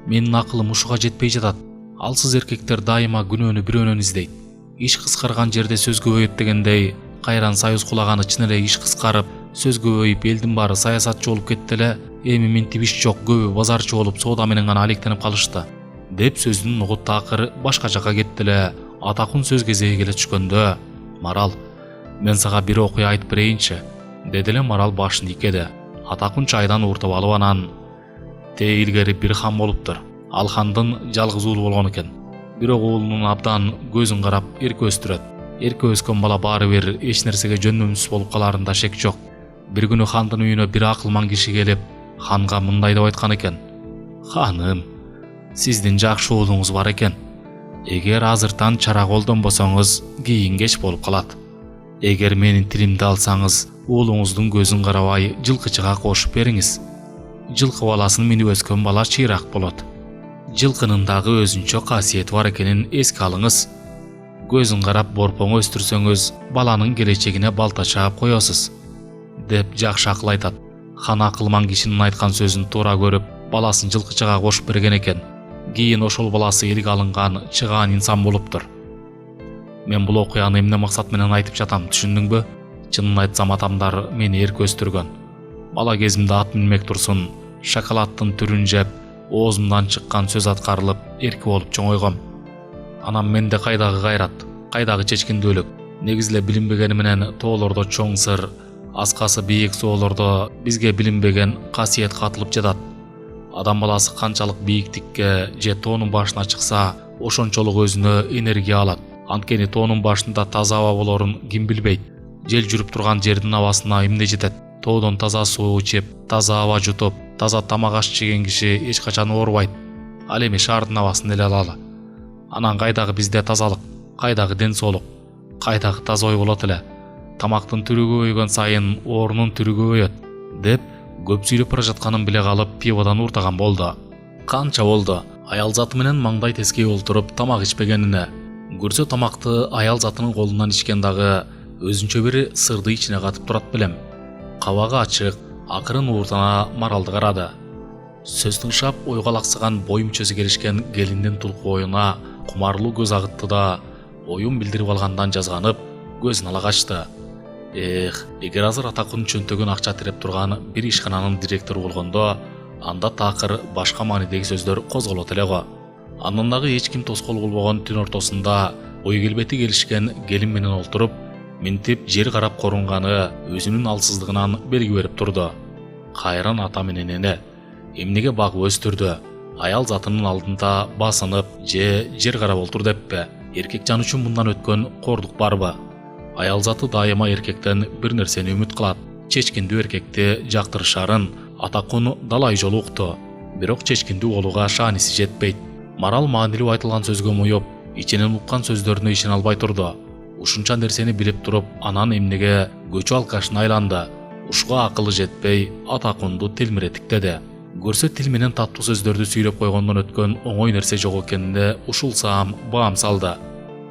Speaker 1: Менин акылым ушуга жетпей жатат. Алсыз эркектер дайыма күнөөнү бирөөнөн издейт. Иш кыскарган жерде сөз көбөйөт дегендей, кайран союз кулаганы чын эле иш кыскарып, сөз көбөйүп, элдин баары саясатчы болуп кетти эле, эми минтип иш жок, көбү базарчы болуп, соода менен гана алектенип калышты» деп сөздүн нугут такыр башка жака кетти эле. Атакун сөз кезеги келе түшкөндө, «Марал, мен сага бир окуя айтып берейинчи», деди эле. Марал башын ийкеди. Атакун чайдан ууртуп алып анан, «Те илгери бир хан болуптур. Ал хандын жалгыз уулу болгон экен. Бирок уулунун абдан көзүн карап эрке өстүрөт. Эрке өскөн бала баары бир эч нерсеге жөндөмсүз болуп каларында шек жок. Бир күнү хандын үйүнө бир акылман киши келип, ханга мындай деп айткан экен: «Ханым, сиздин жакшы уулуңуз бар экен. Эгер азыртан чара колдонбосоңуз, кийин кеч болуп калат. Эгер менин тилимди алсаңыз, уулуңуздун көзүн карабай жылкычыга кошуп бериңиз. Жылкы баласын минип өскөн бала чыйрак болот. Жылкынын дагы өзүнчө касиети бар экенин эске алыңыз. Көзүн карап борпоң өстүрсөңүз, баланын келечегине балта чаап коесуз», деп жакшы акыл айтат. Хан акылман кишинин айткан сөзүн туура көрүп, баласын жылкычага кошуп берген экен. Кийин ошол баласы элге алынган чыгаан инсан болуптур. Мен бул окуяны эмне максат менен айтып жатам, түшүндүңбү? Чынын айтсам, атамдар мени эрке өстүргөн. Бала кезимде ат минмек турсун, шоколаддын түрүн жеп, оозумдан чыккан сөз аткарылып, эрке болуп чоңойгом. Анан менде кайдагы кайрат, кайдагы чечкиндүүлүк. Негизи эле билинбегени менен тоолордо чоң сыр, аскасы бийик соолордо бизге билинбеген касиет катылып жатат. Адам баласы канчалык бийиктикке же тоонун башына чыкса, ошончолук өзүнө энергия алат. Анткени тоонун башында таза аба болорун ким билбейт. Жел жүрүп турган жердин абасына эмне жетет? Тоодон таза суу ичип, таза аба жутуп, таза тамак аш жеген киши эч качан оорубайт. Ал эми шаардын абасын эле алалы. Анан кайдагы бизде тазалык, кайдагы ден соолук, кайдагы таза ой болот эле. Тамактын түрү көбөйгөн сайын оорунун түрү көбөйөт, деп көп сүйлөп бара жатканын биле калып пиводон уртаган болду. Канча болду аял заты менен маңдай тескей олтуруп тамак ичпегенине. Көрсө тамакты аял затынын колунан ичкен дагы өзүнчө бир сырды ичине катып турат белем. Кабагы ачык, акырын ууртана Маралды карады. Сөз тыңшап ойго алаксыган бой мүчөсү келишкен келиндин тулку оюна кумарлуу көз агытты да, оюн билдирип алгандан жазганып, көзүн ала качты. Эгер азыр Атакун чөнтөгүн акча тиреп турган бир ишкананын директору болгондо, анда такыр башка маанидеги сөздөр козголот эле го. Андан дагы эч ким тоскоол болбогон түн ортосунда ой келбети келишкен келин менен олтуруп, минтип жер карап корунганы өзүнүн алсыздыгынан белги берип турду. Кайран ата менен эне эмнеге багып өстүрдү? Аял затынын алдында басынып же жер карап олтур деппи? Эркек жан үчүн мындан өткөн кордук барбы? Аял заты дайыма эркектен бир нерсени үмүт кылат. Чечкиндүү эркекти жактырышарын Атакун далай жолу укту. Бирок чечкиндүү болууга шааниси жетпейт. Марал маанилүү айтылган сөзгө муюп, ичинен уккан сөздөрүнө ишене албай турду. Ушунча нерсени билип туруп, анан эмнеге көчө алкашына айланды. Ушуга акылы жетпей, Атакунду телмиретиктеди. Көрсө тил менен таттуу сөздөрдү сүйлөп койгондон өткөн оңой нерсе жок экенине ушулсам баам салды.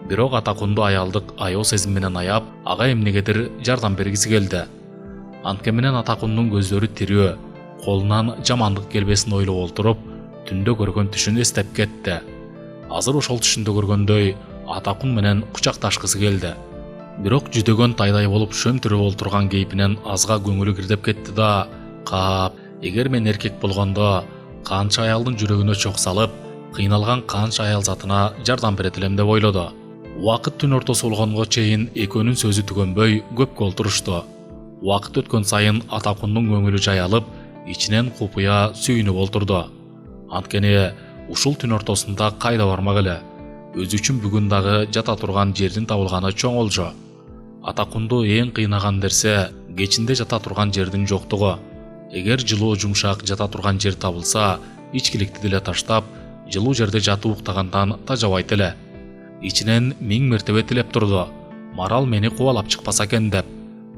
Speaker 1: Бирок Атакунду аялдык аял сезим менен аяп, ага эмнегедир жардам бергиси келди. Антке менен Атакундун көздөрү тирүү, колунан жамандык келбесин ойлоп олтуруп, түндө көргөн түшүн эстеп кетти. Азыр ошол түшүндө көргөндөй Атакун менен кучакташкысы келди. Бирок жүдөгөн тайдай болуп шөмтүрүп олтурган кейпинен азга көңүлү кирдеп кетти да, кап, эгер мен эркек болгондо канча аялдын жүрөгүнө чок салып, кыйналган канча аял затына жардам берет элем деп ойлоду. Убакыт түн ортосу болгонго чейин экөөнүн сөзү түгөнбөй көпкө олтурушту. Убакыт өткөн сайын Атакундун көңүлү жаялып, ичинен купуя сүйүнүп олтурду. Анткени ушул түн ортосунда кайда бармак эле? Өзү үчүн бүгүн дагы жата турган жердин табылганы чоң олжо. Атакунду эң кыйнаган нерсе кечинде жата турган жердин жоктугу. Эгер жылуу жумшак жата турган жер табылса, ичкиликти деле таштап, жылуу жерде жатып уктагандан тажабайт эле. Ичинен 1000 мертебе тилеп турду. Марал мени кубалап чыкпаса экен деп.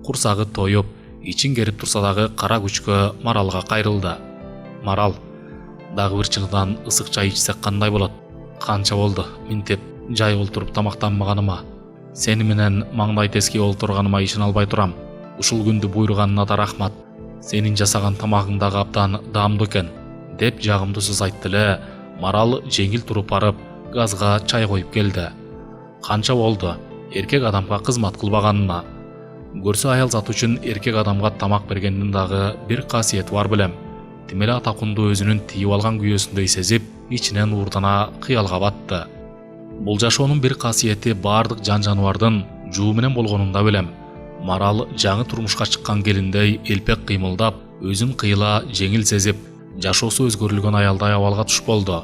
Speaker 1: Курсагы тоюп, ичин керип турса дагы кара күчкө Маралга кайрылды. Марал, дагы бир чыныдан ысык чай ичсек кандай болот? Канча болду минтип жай олтуруп тамактанмаганыма. Сени менен маңдай тескей олтурганыма ишене албай турам. Ушул күндү буйруганына да рахмат. Сенин жасаган тамагың дагы абдан даамдуу экен, деп жагымдуу сөз айтты эле. Марал жеңил туруп барып, газга чай коюп келди. Канча болду эркек адамга кызмат кылбаганына. Көрсө аял зат үчүн эркек адамга тамак бергендин дагы бир касиети бар белем. Тимеле Атакунду өзүнүн тийип алган күйөөсүндөй сезип, ичинен уурдана кыялга батты. Бул жашоонун бир касиети бардык жан жаныбардын жуу менен болгонунда белем. Марал жаңы турмушка чыккан келиндей элпек кыймылдап, өзүн кыйла жеңил сезип, жашоосу өзгөрүлгөн аялдай абалга туш болду.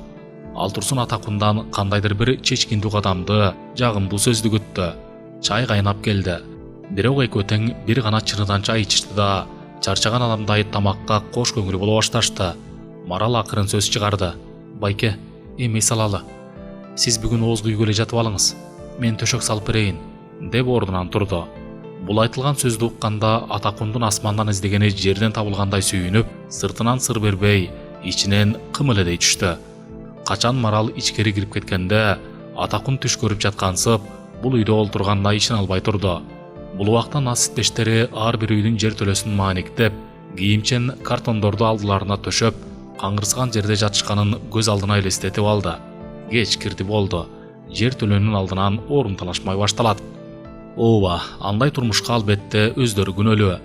Speaker 1: Ал турсун Атакундан кандайдыр бир чечкиндүү кадамды, жагымдуу сөздү күттү. Чай кайнап келди. Бирок экөө тең бир гана чыныдан чай ичишти да, чарчаган адамдай тамакка кош көңүл боло башташты. Марал акырын сөз чыгарды. Байке, эми салалы. Сиз бүгүн ооз күйгө эле жатып алыңыз. Мен төшөк салып берейин, деп ордунан турду. Бул айтылган сөздү укканда Атакундун асмандан издегени жерден табылгандай сүйүнүп, сыртынан сыр бербей, ичинен кымыледей түштү. Качан Марал ичкери кирип кеткенде, Атакун түш көрүп жаткансып, бул үйдө олтурганда ишин албай турду. Бул убакта насиптештери ар бир үйдүн жер төлөсүн маниктеп, кийимчен картондорду алдыларына төшөп, каңгырсыган жерде жатышканын көз алдына элестетип алды. Кеч кирди болду. Жер төлөөнүн алдынан орун талашмай башталат. Ооба, андай турмушка албетте өздөрү күнөөлүү.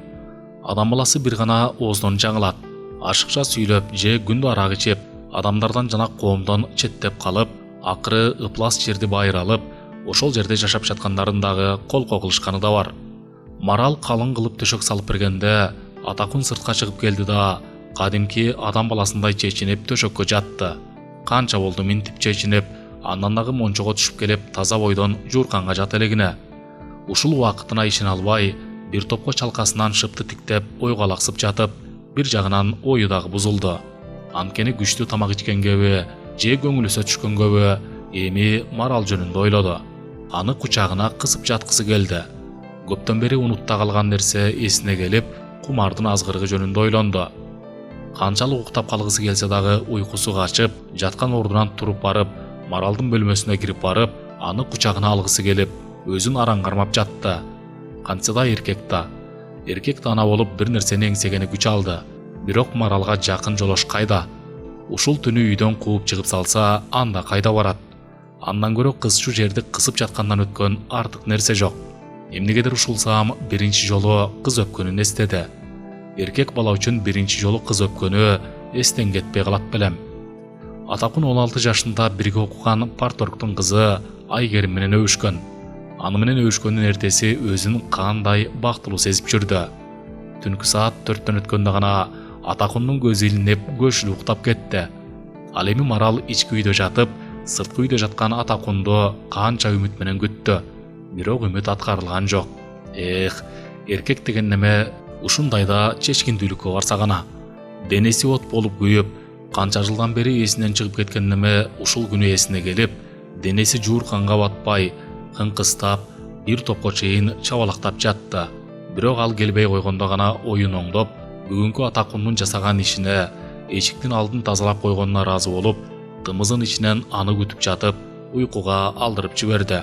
Speaker 1: Адам баласы бир гана ооздон жаңылат. Ашыкча сүйлөп же күндү арак ичип, адамдардан жана коомдон четтеп калып, акыры ыплас жерди байыр алып, ошол жерде жашап жаткандарын дагы колко кылышканы да бар. Марал калың кылып төшөк салып бергенде Атакун сыртка чыгып келди да кадимки адам баласындай чечинип төшөккө жатты. Канча болду минтип чечинип, андан дагы мончого түшүп келип таза бойдон жуурканга жат элегине. Ушул убакытына ишене албай, бир топко чалкасынан шыпты тиктеп ойго алаксып жатып, бир жагынан ою дагы бузулду. Анткени күчтүү тамак ичкенгеби, же көңүлүсө түшкөнгөбү, эми Марал жөнүндө ойлоду. Аны кучагына кысып жаткысы келди. Көптөн бери унутта калган нерсе эсине келип, кумардын азгырыгы жөнүндө ойлонду. Канчалык уктап калгысы келсе дагы уйкусу качып, жаткан ордунан туруп барып, Маралдын бөлмөсүнө кирип барып, аны кучагына алгысы келип, өзүн араң кармап жатты. Кантса да эркек да. Эркек да ана болуп бир нерсени эңсегени күч алды. Бирок Маралга жакын жолош кайда? Ушул түнү үйдөн кууп чыгып салса, анда кайда барат? Андан көрө кызчу жерди кысып жаткандан өткөн артык нерсе жок. Эмнегедир ушулсам биринчи жолу кыз өпкөнүн эстеди. Эркек бала үчүн биринчи жолу кыз өпкөнү эстен кетпей калат белем. Атакун 16 жашында бирге окуган парторгдун кызы Айгерим менен өбүшкөн. Аны менен өбүшкөндүн эртеси өзүн кандай бактылуу сезип жүрдү. Түнкү саат 4төн өткөндө гана Атакундун көзү илинип, көшүлүп уктап кетти. Ал эми Марал ички үйдө жатып, сырткы үйдө жаткан Атакунду канча үмүт менен күттү. Бирок үмүт аткарылган жок. Эркек деген неме ушундайда чечкиндүүлүккө барса гана. Денеси от болуп күйүп, канча жылдан бери эсинен чыгып кеткен неме ушул күнү эсине келип, денеси жуурканга батпай, кыңкыстап, бир топко чейин чабалактап жатты. Бирок ал келбей койгондо гана оюн оңдоп, бүгүнкү Атакундун жасаган ишине, эшиктин алдын тазалап койгонуна ыраазы болуп, тымызын ичинен аны күтүп жатып, уйкуга алдырып жиберди.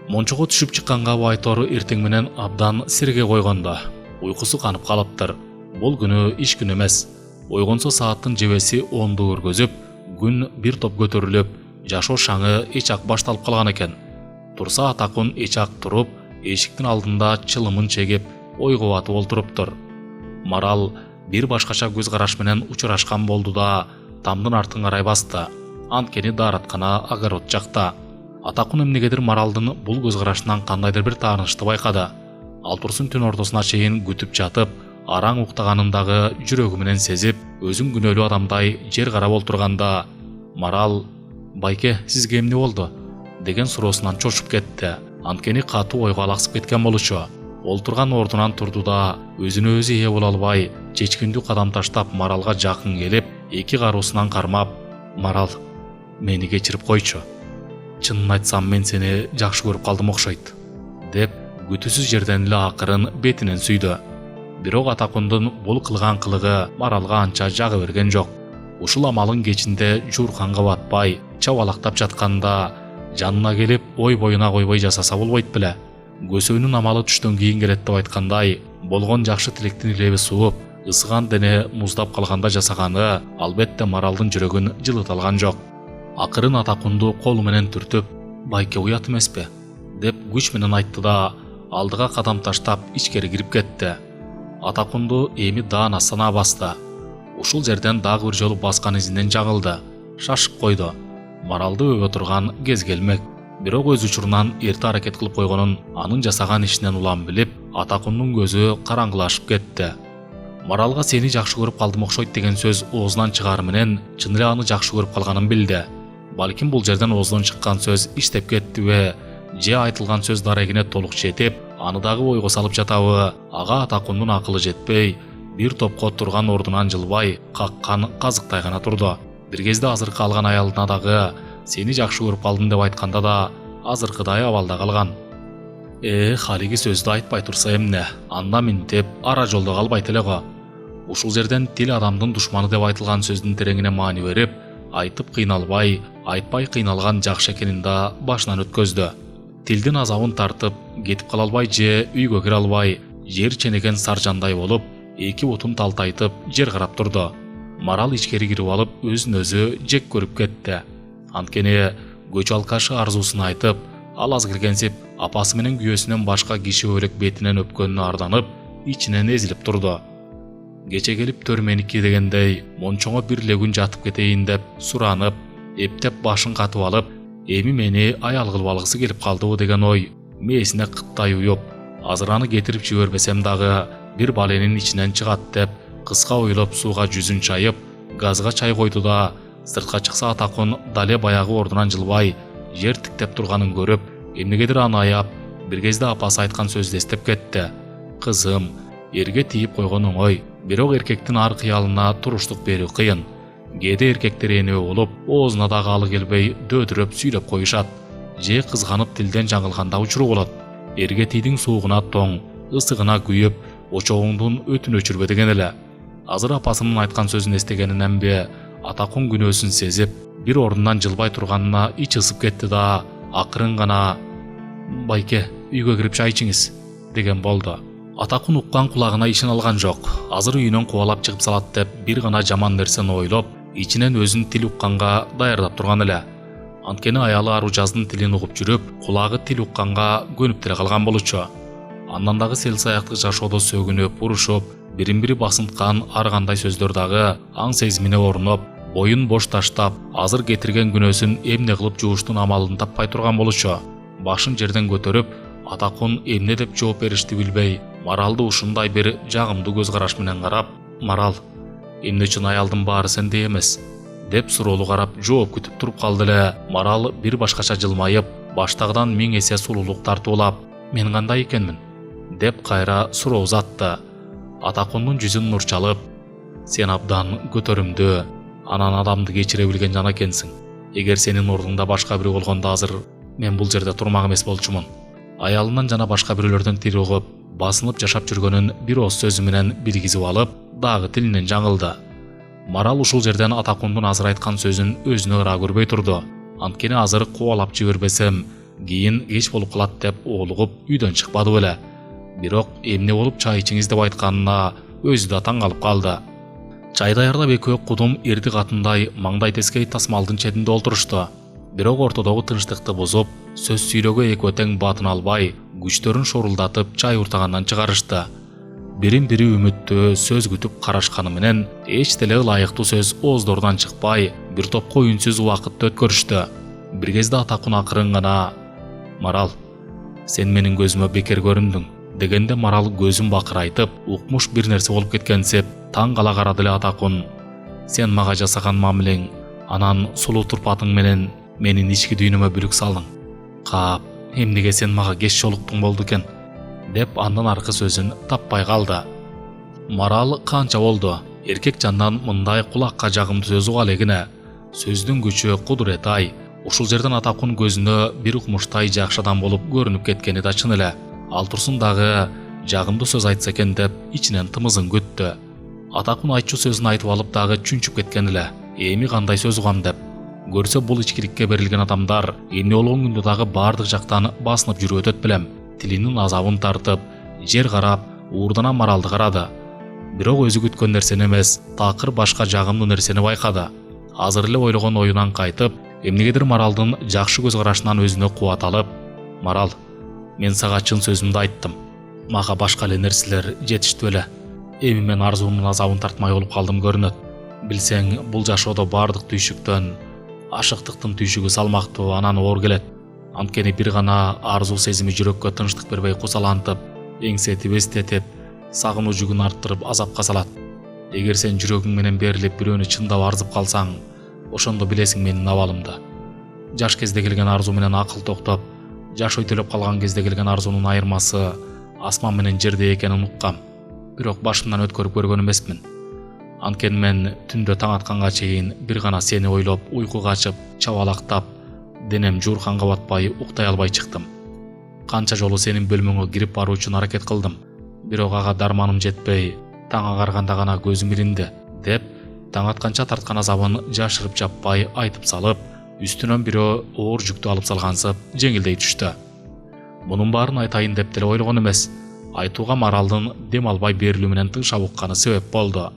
Speaker 1: Мончого түшүп чыкканга Байтор эртең менен абдан сирге койгондо. Уйкусу канып калыптыр. Бул күнү иш күн эмес. Ойгонсо сааттын жебеси 10ду көргөзүп, күн бир топ көтөрүлүп, жашоо шаңы эчак башталып калган экен. Турса Атакун эчак туруп, эшиктин алдында чылымын чегип, ойго батып олтуруптур. Марал бир башкача көз караш менен учурашкан болду да, тамдын артын карай басты. Анткени даараткана огород жакта. Атакун эмнегедир Маралдын бул көз карашынан кандайдыр бир таанычты байкады. Ал турсун түн ортосуна чейин күтүп жатып, араң уктаганын дагы жүрөгү менен сезип, өзүн күнөөлүү адамдай жер карап олтурганда, Марал «Байке, сизге эмне болду?» деген суроосунан чочуп кетти. Анткени катуу ойго алаксып кеткен болчу. Олтурган ордунан турду да, өзүнө өзү ээ боло албай, чечкиндүү кадам таштап Маралга жакын келип, эки кароосунан кармап, «Марал, мени кечирип койчу. Чынын айтсам, мен сени жакшы көрүп калдым окшойт», деп күтүүсүз жерден эле акырын бетинен сүйдү. Бирок Атакундун бул кылган кылыгы Маралга анча жагы берген жок. Ушул амалын кечинде жуурканга батпай, чабалактап жатканда жанына келип, ой боюна койбой жасаса болбойт беле. Көсөөнүн амалы түштөн кийин келет деп айткандай, болгон жакшы тилектин илеби сууп, ысыган дене муздап калганда жасаганы албетте Маралдын жүрөгүн жылыта алган жок. Акырын Атакунду колу менен түртүп, «Байке, уят эмеспи?» деп күч менен айтты да, алдыга кадам таштап ичкери кирип кетти. Атакунду эми даана сана басты. Ушул жерден дагы бир жолу баскан изинен жаңылды. Шашып койду. Маралды өбө турган кез келмек. Бирок өз учурунан эрте аракет кылып койгонун, анын жасаган ишинен улам билип, Атакундун көзү караңгылашып кетти. Маралга «Сени жакшы көрүп калдым окшойт» деген сөз оозунан чыгары менен чын эле аны жакшы көрүп калганын билди. Балким бул жерден оозунан чыккан сөз иштеп кеттиби, же айтылган сөз дарегине толук жетип, аны дагы ойго салып жатабы, ага Атакундун акылы жетпей, бир топко турган ордунан жылбай, каккан казыктай гана турду. Бир кезде азыркы алган аялына дагы «Сени жакшы көрүп калдым» деп айтканда да азыркыдай абалда калган. Халиги сөздү айтпай турса эмне? Анда минтип ара жолдо калбайт эле го. Ушул жерден тил адамдын душманы деп айтылган сөздүн тереңине маани берип, айтып кыйналбай, айтпай кыйналган жакшы экенин да башынан өткөздү. Тилдин азабын тартып, кетип кала албай же үйгө кире албай, жер ченеген саржандай болуп, эки бутун талтайтып жер карап турду. Марал ичкери кирип алып өзүн өзү жек көрүп кетти. Анткени көч алкашы арзуусун айтып, ал аз киргенсип апасы менен күйөөсүнөн башка киши өлек бетинен өпкөнүнө арданып, ичинен эзилип турду. Кече келип төрменики дегендей мончоңо бир эле күн жатып кетейин деп суранып, эптеп башын катып алып, эми мени аял кылып алгысы келип калдыбы деген ой мээсине кыттай уюп, азыр аны кетирип жибербесем дагы бир баленин ичинен чыгат деп кыска ойлоп сууга жүзүн чайып, газга чай койду да сыртка чыкса Атакун дале баягы ордунан жылбай жер тиктеп турганын көрүп, эмнегедир аны аяп, бир кезде апасы айткан сөздү эстеп кетти. Кызым, эрге тийип койгон оңой, бирок эркектин ар кыялына туруштук берүү кыйын. Кээде эркектер энөө болуп, оозуна дагы алы келбей дөөдүрөп сүйлөп коюшат. Же кызганып тилден жаңылганда учуру болот. Эрге тийдиң суугуна тоң, ысыгына күйүп, очогуңдун өтүн өчүрбө деген эле. Азыр апасынын айткан сөзүн эстегенинен бе Атакун күнөөсүн сезип, бир ордунан жылбай турганына ичи ысып кетти да, акырын гана «Байке, үйгө кирип чай ичиңиз» деген болду. Атакун уккан кулагына ишин алган жок. Азыр үйүнөн кубалап чыгып салат деп бир гана жаман нерсени ойлоп, ичинен өзүн тил укканга даярдап турган эле. Анткени аялы Аружаздын тилин угуп жүрүп, кулагы тил укканга көнүп деле калган болчу. Андан дагы селсаяктык жашоодо сөгүнүп, урушуп, бирин-бири басынткан ар кандай сөздөр дагы аң сезимине орноп, боюн бош таштап, азыр кетирген күнөөсүн эмне кылып жууштун амалын таппай турган болчу. Башын жерден көтөрүп, Атакун эмне деп жооп беришти билбей, Маралды ушундай бир жагымдуу көз караш менен карап, «Марал, эмне үчүн аялдын баары сенде эмес?» деп суроолуу карап жооп күтүп туруп калды эле. Марал бир башкача жылмайып, баштагыдан 1000 эсе сулуулук тартуулап, «Мен кандай экенмин?» деп кайра суроо узатты. Атакундун жүзүн нур чалып, «Сен абдан көтөрүмдүү, анан адамды кечире билген жан экенсиң. Эгер сенин ордуңда башка бирөө болгондо азыр мен бул жерде турмак эмес болчумун». Аялынан жана башка бирөөлөрдөн тил угуп, басынып жашап жүргөнүн бир ооз сөзү менен билгизип алып, дагы тилинен жаңылды. Марал ушул жерден Атакундун азыр айткан сөзүн өзүнө ыра көрбөй турду. Анткени азыр кубалап жибербесем, кийин кеч болуп калат деп оолугуп үйдөн чыкпады беле. Бирок эмне болуп чай ичиңиз деп айтканына өзү да таң калып калды. Чай даярдап экөө кудум эрди катындай маңдай тескей тасмалдын четинде олтурушту. Бирок ортодогу тынчтыкты бузуп, сөз сүйлөөгө экөө тең батын албай, күчтөрүн шорулдатып чай уртагандан чыгарышты. Бирин-бири үмүттүү сөз күтүп карашканы менен эч деле ылайыктуу сөз ооздорунан чыкпай, бир топко үнсүз убакытты өткөрүштү. Бир кезде Атакун акырын гана «Марал, сен менин көзүмө бекер көрүндүң» дегенде Марал көзүн бакырайтып, укмуш бир нерсе болуп кеткенсип таң кала карады эле Атакун. «Сен мага жасаган мамилең, анан сулуу турпатың менен менин ички дүйнөмө бүлүк салдың. Кап, эмнеге сен мага кеч жолуктуң болду экен?» деп андан аркы сөзүн таппай калды. Марал канча болду эркек жандан мындай кулакка жагымдуу сөз уга элегине. Сөздүн күчү кудурет-ай. Ушул жерден Атакун көзүнө бир укмуштай жакшы адам болуп көрүнүп кеткени да чын эле. Ал турсун дагы жагымдуу сөз айтса экен деп ичинен тымызын күттү. Атакун айтчу сөзүн айтып алып дагы чүнчүп кеткен эле. Эми кандай сөз угам деп. Көрсө бул ичкиликке берилген адамдар эмне болгон күндө дагы баардык жактан басынып жүрүп өтөт белем. Тилинин азабын тартып, жер карап, уурдана Маралды карады. Бирок өзү күткөн нерсени эмес, такыр башка жагымдуу нерсени байкады. Азыр эле ойлогон оюнан кайтып, эмнегедир Маралдын жакшы көз карашынан өзүнө кубат алып, «Марал, мен сага чын сөзүмдү айттым. Мага башка эле нерселер жетиштүү эле. Эми мен арзуумдун азабын тартмай болуп калдым көрүнөт. Билсең, бул жашоодо баардык түйшүктөн ашыктыктын түйшүгү салмактуу, анан оор келет. Анткени бир гана арзуу сезими жүрөккө тынчтык бербей кусалантып, эңсетип, эстетип, сагынуу жүгүн арттырып азапка салат. Эгер сен жүрөгүң менен берилип бирөөнү чындап арзып калсаң, ошондо билесиң менин абалымды. Жаш кезде келген арзуу менен акыл токтоп, жаш өйтөлөп калган кезде келген арзуунун айырмасы асман менен жердей экенин уккам. Бирок башымдан өткөрүп көргөн эмесмин. Анткени мен түндө таң атканга чейин бир гана сени ойлоп уйку качып, чабалактап, денем жуурканга батпай уктай албай чыктым. Канча жолу сенин бөлмөңө кирип баруу үчүн аракет кылдым. Бирок ага дарманым жетпей, таң агарганда гана көзүм илинди деп таң атканча тарткан азабын жашырып жаппай айтып салып, үстүнөн бирөө оор жүктү алып салгансып жеңилдей түштү. Мунун баарын айтайын деп деле ойлогон эмес, айтууга Маралдын дем албай берилүү менен тыңшап укканы себеп болду.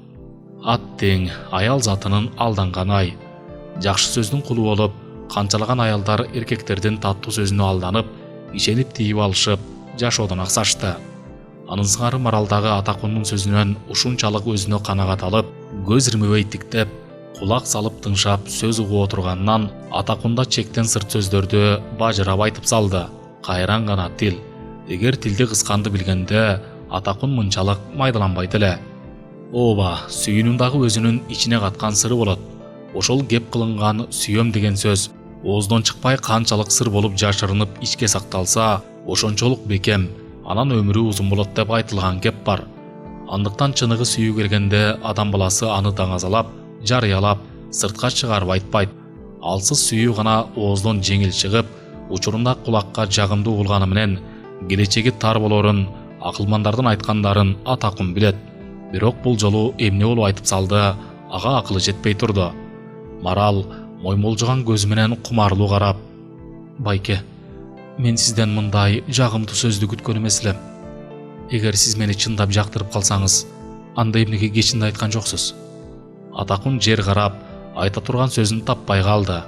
Speaker 1: Ат тең аял затынын алданған ай. Жакшы сөздүн кулу болуп, канчалаган аялдар эркектердин таттуу сөзүнө алданып, ишенип тийип алышып, жашоодон аксашты. Анын сыңары Маралдагы Атакундун сөзүнөн ушунчалык өзүнө канагат алып, көз ирмебей тиктеп, кулак салып тыңшап сөз угуп отурганынан Атакунда чектен сырт сөздөрдү бажырап айтып салды. Кайран гана тил. Эгер тилди кысканды билгенде, Атакун мынчалык майдаланбайт эле. Ооба, сүйүүнүн дагы өзүнүн ичине каткан сыры болот. Ошол кеп кылынган сүйөм деген сөз ооздон чыкпай канчалык сыр болуп жашырынып ичке сакталса, ошончолук бекем, анан өмүрү узун болот деп айтылган кеп бар. Андыктан чыныгы сүйүү келгенде адам баласы аны даңазалап, жарыялап, сыртка чыгарып айтпайт. Алсыз сүйүү гана ооздон жеңил чыгып, учурунда кулакка жагымдуу болгону менен келечеги тар болорун, акылмандардын айткандарын Атакун билет. Бирок бул жолу эмне болуп айтып салды, ага акылы жетпей турду. Марал моймолжогон көзү менен кумарлуу карап: "Байке, мен сизден мындай жагымдуу сөздү күткөн эмес элем. Эгер сиз мени чындап жактырып калсаңыз, анда эмнеге кечинде айткан жоксуз?" Атакун жер карап, айта турган сөзүн таппай калды.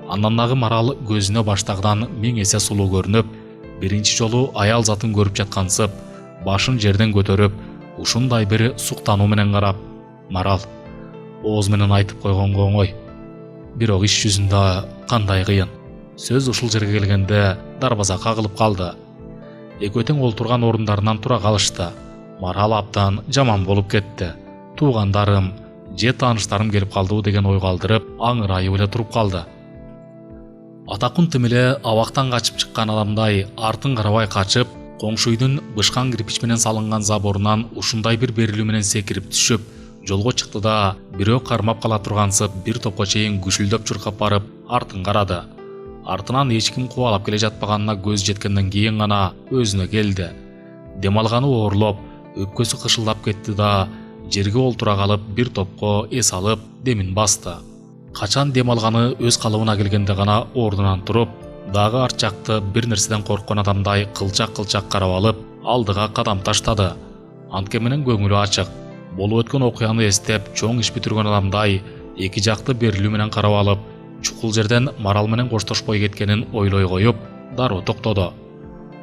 Speaker 1: Андан дагы Марал көзүнө баштагыдан 1000 эсе сулуу көрүнүп, биринчи жолу аял затын көрүп жаткансып, башын жерден көтөрүп, ушундай бир суктануу менен карап: "Марал, ооз менен айтып койгонго оңой. Бирок иш жүзүндө кандай кыйын." Сөз ушул жерге келгенде дарбаза кагылып калды. Экөө тең олтурган орундарынан тура калышты. Марал абдан жаман болуп кетти. Туугандарым, же тааныштарым келип калдыбы деген ой калтырып, аңырайып эле туруп калды. Атакун тим эле абактан качып чыккан адамдай артын карабай качып, коңшу үйдүн бышкан кирпич менен салынган заборунан ушундай бир берилүү менен секирип түшүп, жолго чыкты да, бирөө кармап кала тургансып бир топко чейин күшүлдөп чуркап барып, артын карады. Артынан эч ким кубалап келе жатпаганына көз жеткенден кийин гана өзүнө келди. Дем алганы оорлоп, өпкөсү кышылдап кетти да, жерге олтура калып бир топко эс алып, демин басты. Качан дем алганы өз калыбына келгенде гана ордунан туруп, дагы арт жакты бир нерседен корккон адамдай кылчак-кылчак карап алып, алдыга кадам таштады. Анткени менен көңүлү ачык. Болуп өткөн окуяны эстеп, чоң иш бүтүргөн адамдай эки жакты берилүү менен карап алып, чукул жерден Марал менен коштошпой кеткенин ойлой коюп, дароо токтоду.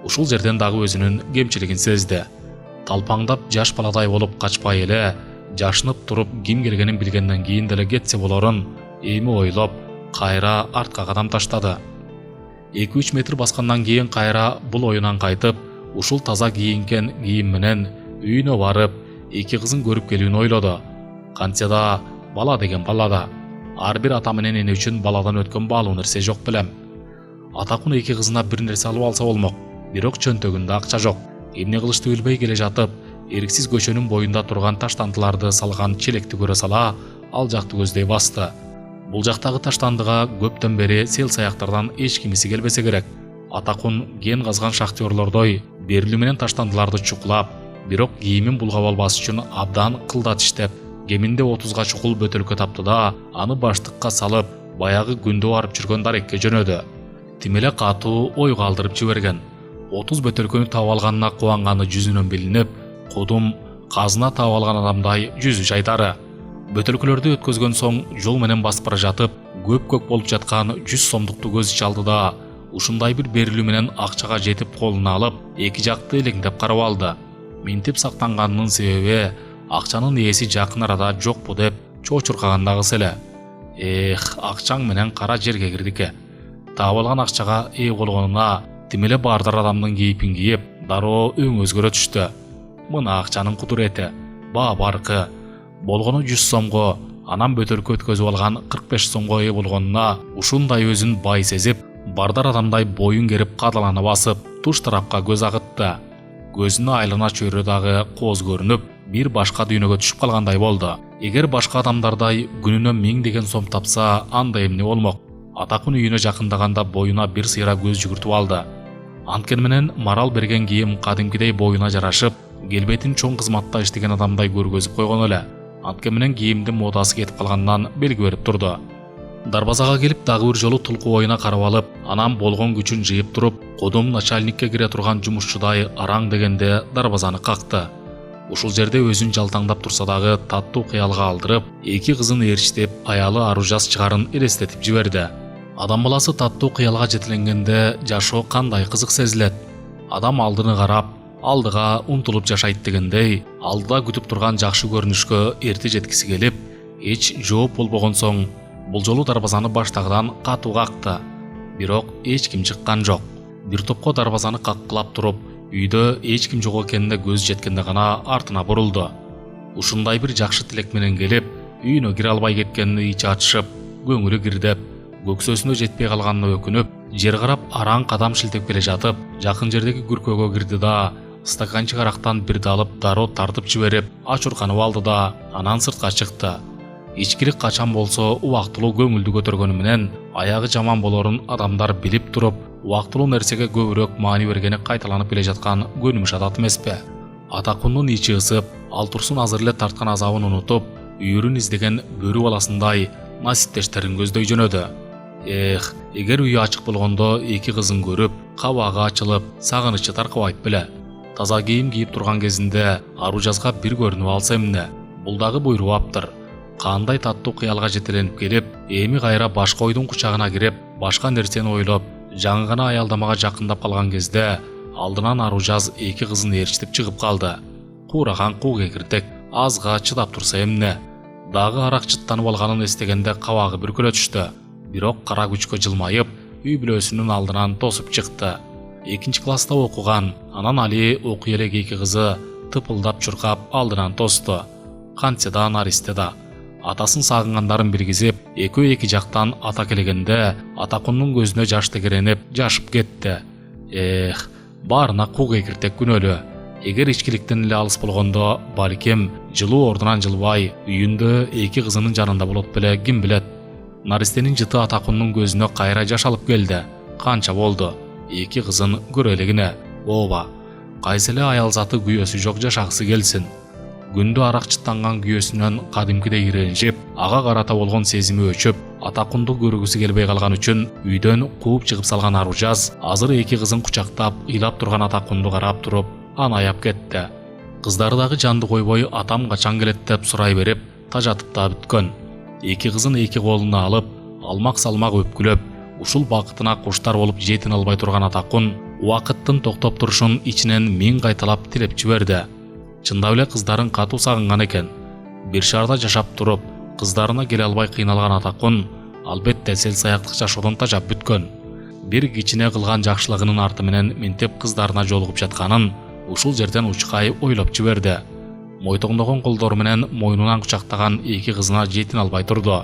Speaker 1: Ушул жерден дагы өзүнүн кемчилигин сезди. Талпаңдап жаш баладай болуп качпай эле, жашынып туруп ким келгенин билгенден кийин деле кетсе болорун эми ойлоп, кайра артка кадам таштады. 2-3 метр баскандан кийин кайра бул оюнан кайтып, ушул таза кийинген кийим менен үйүнө барып, эки кызын көрүп келүүнү ойлоду. Кантсе да бала деген бала да. Ар бир ата менен эне үчүн баладан өткөн баалуу нерсе жок белем. Атакун эки кызына бир нерсе алып алса болмок, бирок чөнтөгүндө акча жок. Эмне кылышты билбей келе жатып, эрксиз көчөнүн боюнда турган таштандыларды салган челекти көрө сала, ал жакты көздөй басты. Бул жактагы таштандыга көптөн бери сел саяктардан эч кимиси келбесе керек. Атакун кен казган шахтерлордой берилүү менен таштандыларды чукулап, бирок кийимин булгап албас үчүн абдан кылдат иштеп, кеминде 30га чукул бөтөлкө тапты да, аны баштыкка салып, баягы күндө барып жүргөн дарекке жөнөдү. Тим эле катуу ой калтырып жиберген. 30 бөтөлкөнү таап алганына кубанганы жүзүнөн билинип, кудум казына таап алган адамдай жүзү жайдары. Бөтөлкөлөрдү өткөзгөн соң жол менен басып бара жатып, көк болуп жаткан 100 сомдукту көз ичи алды да, ушундай бир берилүү менен акчага жетип колуна алып, эки жакты элеңдеп карап алды. Минтип сактанганынын себеби акчанын ээси жакын арада жокпу деп чочуркагандагысы эле. Акчаң менен кара жерге кирдике. Таап алган акчага ээ болгонуна тим эле баардар адамдын кейпин кийип, дароо өң өзгөрө түштү. Мына акчанын кудурети, баа баркы. Болгону 100 сомго, анан бөтөлкө өткөзүп алган 45 сомго ээ болгонуна ушундай өзүн бай сезип, бардар адамдай боюн керип кадалана басып, туш тарапка көз агытты. Көзүнө айлана чөйрө дагы кооз көрүнүп, бир башка дүйнөгө түшүп калгандай болду. Эгер башка адамдардай күнүнө 1000 деген сом тапса, анда эмне болмок? Атакун үйүнө жакындаганда боюна бир сыйра көз жүгүртүп алды. Анткени менен Марал берген кийим кадимкидей боюна жарашып, келбетин чоң кызматта иштеген адамдай көргөзүп койгон эле. Анткени менен кийимдин модасы кетип калгандан белги берип турду. Дарбазага келип дагы бир жолу тулку боюна карап алып, анан болгон күчүн жыйып туруп, кудум начальникке кире турган жумушчудай араң дегенде дарбазаны какты. Ушул жерде өзүн жалтаңдап турса дагы таттуу кыялга алдырып, эки кызын ээрчитип, аялы Аружаз чыгарын элестетип жиберди. Адам баласы таттуу кыялга жетиленгенде жашоо кандай кызык сезилет. Адам алдыны карап, алдыга умтулуп жашайт дегендей, алдыда күтүп турган жакшы көрүнүшкө эрте жеткиси келип, эч жооп болбогон соң, бул жолу дарбазаны баштагыдан катуу какты. Бирок эч ким чыккан жок. Бир топко дарбазаны каккылап туруп, үйдө эч ким жок экенине көз жеткенде гана артына бурулду. Ушундай бир жакшы тилек менен келип, үйүнө кире албай кеткенин ичи ачышып, көңүлү кирдеп, көксөсүнө жетпей калганына өкүнүп, жер карап араң кадам шилтеп келе жатып, жакын жердеги күркөгө кирди да, стаканчык арактан бирди алып, дароо тартып жиберип, ачурканып алды да, анан сыртка чыкты. Ичкилик качан болсо убактылуу көңүлдү көтөргөнү менен, аягы жаман болорун адамдар билип туруп, убактылуу нерсеге көбүрөөк маани бергени кайталанып келе жаткан көнүмүш адат эмеспи? Атакундун ичи ысып, ал турсун азыр эле тарткан азабын унутуп, үйүрүн издеген бөрү баласындай насиптештерин көздөй жөнөдү. Эгер үйү ачык болгондо эки кызын көрүп, кабагы ачылып, сагынычы таркабайт беле. Таза кийим кийип турган кезинде Аружазга бир көрүнүп алса эмне? Бул дагы буйрубаптыр. Кандай таттуу кыялга жетеленип келип, эми кайра башка ойдун кучагына кирип, башка нерсени ойлоп, жаңы гана аялдамага жакындап калган кезде, алдынан Аружаз эки кызын ээрчитип чыгып калды. Куураган куу кекиртек, азга чыдап турса эмне? Дагы арак чыттанып алганын эстегенде кабагы бүркөлө түштү. Бирок кара күчкө жылмайып, үй бүлөсүнүн алдынан тосуп чыкты. Экинчи класста окуган, анан али окуй элек эки кызы тыпылдап чуркап алдынан тосту. Кантсе да наристе да. Атасын сагынгандарын биргизип, экөө эки жактан ата келгенде, Атакундун көзүнө жаш тегеренип, жашып кетти. Баарына куу кекиртек күнөөлүү. Эгер ичкиликтен эле алыс болгондо, балким жылуу ордунан жылбай, үйүндө эки кызынын жанында болот беле, ким билет. Наристенин жыты Атакундун көзүнө кайра жаш алып келди. Канча болду? Эки кызын көрө элегине. Ооба, кайсы эле аял заты күйөөсү жок жашагысы келсин. Күндө арак чыттанган күйөөсүнөн кадимкидей иренжип, ага карата болгон сезими өчүп, Атакунду көргүсү келбей калган үчүн үйдөн кууп чыгып салган Аружаз азыр эки кызын кучактап, ыйлап турган Атакунду карап туруп, анаяп кетти. Кыздары дагы жанды койбой атам качан келет деп сурай берип, тажатып да бүткөн. Эки кызын эки колуна алып, алмак-салмак өпкүлөп, ушул бакытына куштар болуп жетин албай турган Атакун убакыттын токтоп турушун ичинен миң кайталап тилеп жиберди. Чындап эле кыздарын катуу сагынган экен. Бир шаарда жашап туруп, кыздарына келе албай кыйналган Атакун албетте сел саяктык жашоодон тажап бүткөн. Бир кичине кылган жакшылыгынын арты менен минтеп кыздарына жолугуп жатканын ушул жерден учкай ойлоп жиберди. Мойтоңдогон колдору менен мойнунан кучактаган эки кызына жетин албай турду.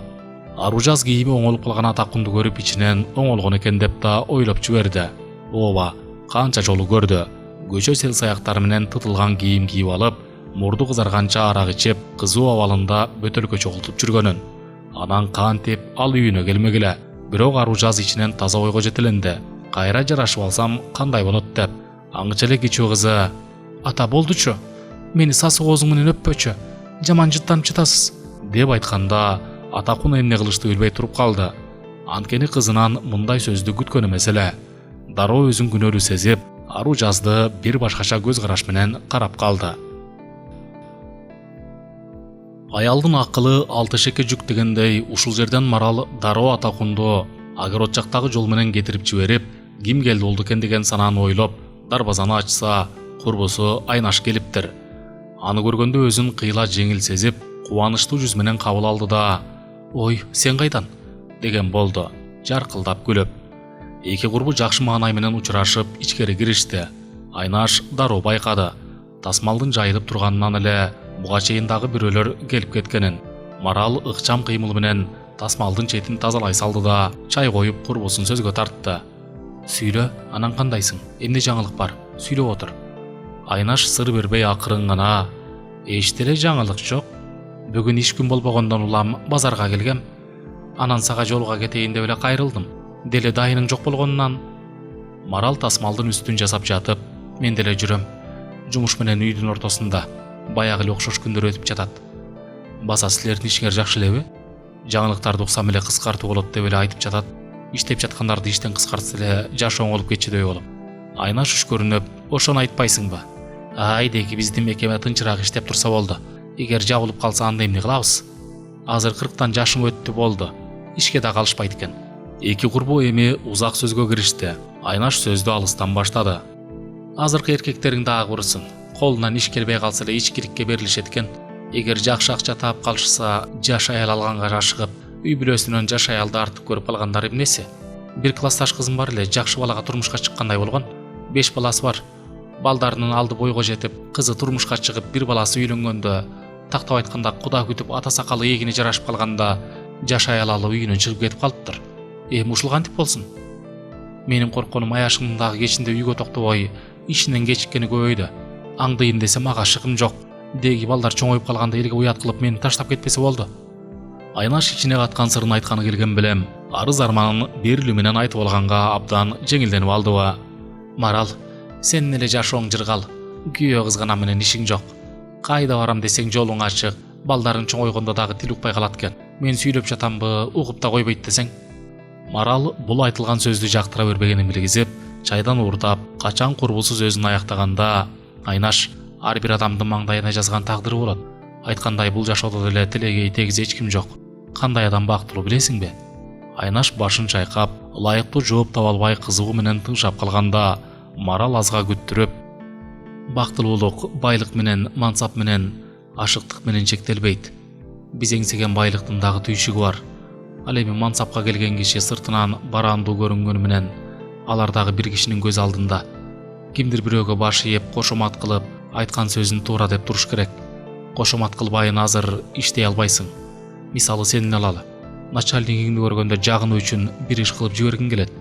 Speaker 1: Аружаз кийими оңолуп калган Атакунду көрүп ичинен оңолгон экен деп да ойлоп жиберди. Ооба, канча жолу көрдү. Көчө сел саяктары менен тытылган кийим кийип алып, мурду кызарганча арак ичип, кызуу абалында бөтөлкө чогултуп жүргөнүн. Анан кантип ал үйүнө келмегиле. Бирок Аружаз ичинен таза ойго жетеленди. Кайра жарашып алсам кандай болот деп. Аңча эле кичүү кызы: "Ата болдучу, мени сасык оозуң менен өппөчү, жаман жыттанып жатасыз" деп айтканда, Атакун эмне кылышты билбей туруп калды. Анткени кызынан мындай сөздү күткөн эмес эле. Дароо өзүн күнөөлүү сезип, Аружазды бир башкача көз караш менен карап калды. Аялдын акылы алты шеке жүк дегендей, ушул жерден Марал дароо Атакунду огород жактагы жол менен кетирип жиберип, ким келди болду экен деген санааны ойлоп, дарбазаны ачса, курбусу Айнаш келиптир. Аны көргөндө өзүн кыйла жеңил сезип, кубанычтуу жүз менен кабыл алды да: "Ой, сен кайдан?" деген болду, жаркылдап күлүп. Эки курбу жакшы маанай менен учурашып, ичкери киришти. Айнаш дароо байкады. Тасмалдын жайылып турганынан эле буга чейин дагы бирөөлөр келип кеткенин. Марал ыкчам кыймыл менен тасмалдын четин тазалай салды да, чай коюп курбусун сөзгө тартты. "Сүйлө, анан кандайсың? Эмне жаңылык бар? Сүйлөп отур." Айнаш сыр бербей акырын гана: "Эч деле жаңылык жок. Бүгүн иш күн болбогондон улам базарга келгем. Анан сага жолуга кетейин деп эле кайрылдым. Деле дайының жок болгонунан." Марал тасмалдын үстүн жасап жатып: "Мен деле жүрөм. Жумуш менен үйдүн ортосунда. Баягы эле окшош күндөр өтүп жатат. Баса силердин ишиңер жакшы элеби? Жаңылыктарды уксам эле кыскартуу болот деп эле айтып жатат. Иштеп жаткандарды иштен кыскартса эле жаш оңолуп кетчүдөй болуп." Айнаш үшкөрүнүп: "Ошону айтпайсыңбы? Айдеги биздин мекеме тынчыраак иштеп турса болду. Эгер жабылып калса анда эмне кылабыз? Азыр 40тан жашым өттү болду. Ишке да калышпайт экен. Эки курбу эми узак сөзгө киришти. Айнаш сөздү алыстан баштады. Азыркы эркектериң дагы курсын. Колунан иш келбей калса эле ичкиликке берилишет экен. Эгер жакшы акча таап калышса, жаш аял алганга ашыгып, үй бүлөсүнөн жаш аялды артып көрүп калгандар эмнеси? Бир классташ кызым бар эле, жакшы балага турмушка чыккандай болгон. 5 баласы бар. Балдарынын алды бойго жетип, кызы турмушка чыгып, бир баласы үйлөнгөндө, тактап айтканда куда күтүп ата сакалы эгине жарашып калганда, жаш аял алып үйүнөн чыгып кетип калыптыр. Эми ушул кантип болсун? Менин корконум аяшымдын дагы кечинде үйгө токтобой, ишинен кечиккени көбөйдү. Аңдыйын десем ага шыгым жок. Деги балдар чоңоюп калганда элге уят кылып мени таштап кетпесе болду. Айнаш ичине каткан сырын айтканы келген билем. Арыз арманын берилүү менен айтып алганга абдан жеңилденип алдыбы. Марал, сенин эле жашооң жыргал. Күйөө кызгана менен ишиң жок. Кайда барам десең жолуң ачык. Балдарың чоңойгондо дагы тил укпай калат экен. Мен сүйлөп жатамбы, угуп да койбойт десең. Марал бул айтылган сөздү жактыра бербегенин билгизип, чайдан уурдап, качан курбусуз өзүн аяктаганда, Айнаш ар бир адамдын маңдайына жазган тагдыры болот. Айткандай бул жашоодо деле тилегей тегиз эч ким жок. Кандай адам бактылуу билесиңби? Айнаш башын чайкап, ылайыктуу жооп таба албай кызыгуу менен тыңшап калганда, Марал азга күттүрүп, бактылуулук байлык менен, мансап менен, ашыктык менен чектелбейт. Биз эңсеген байлыктын дагы түйшүгү бар. Ал эми мансапка келген киши сыртынан барандуу көрүнгөнү менен, алар дагы бир кишинин көз алдында. Кимдир бирөөгө баш ийип, кошомат кылып, айткан сөзүн туура деп туруш керек. Кошомат кылбайын азыр иштей албайсың. Мисалы сенин алалы. Начальнигиңди көргөндө жагынуу үчүн бир иш кылып жибергиң келет.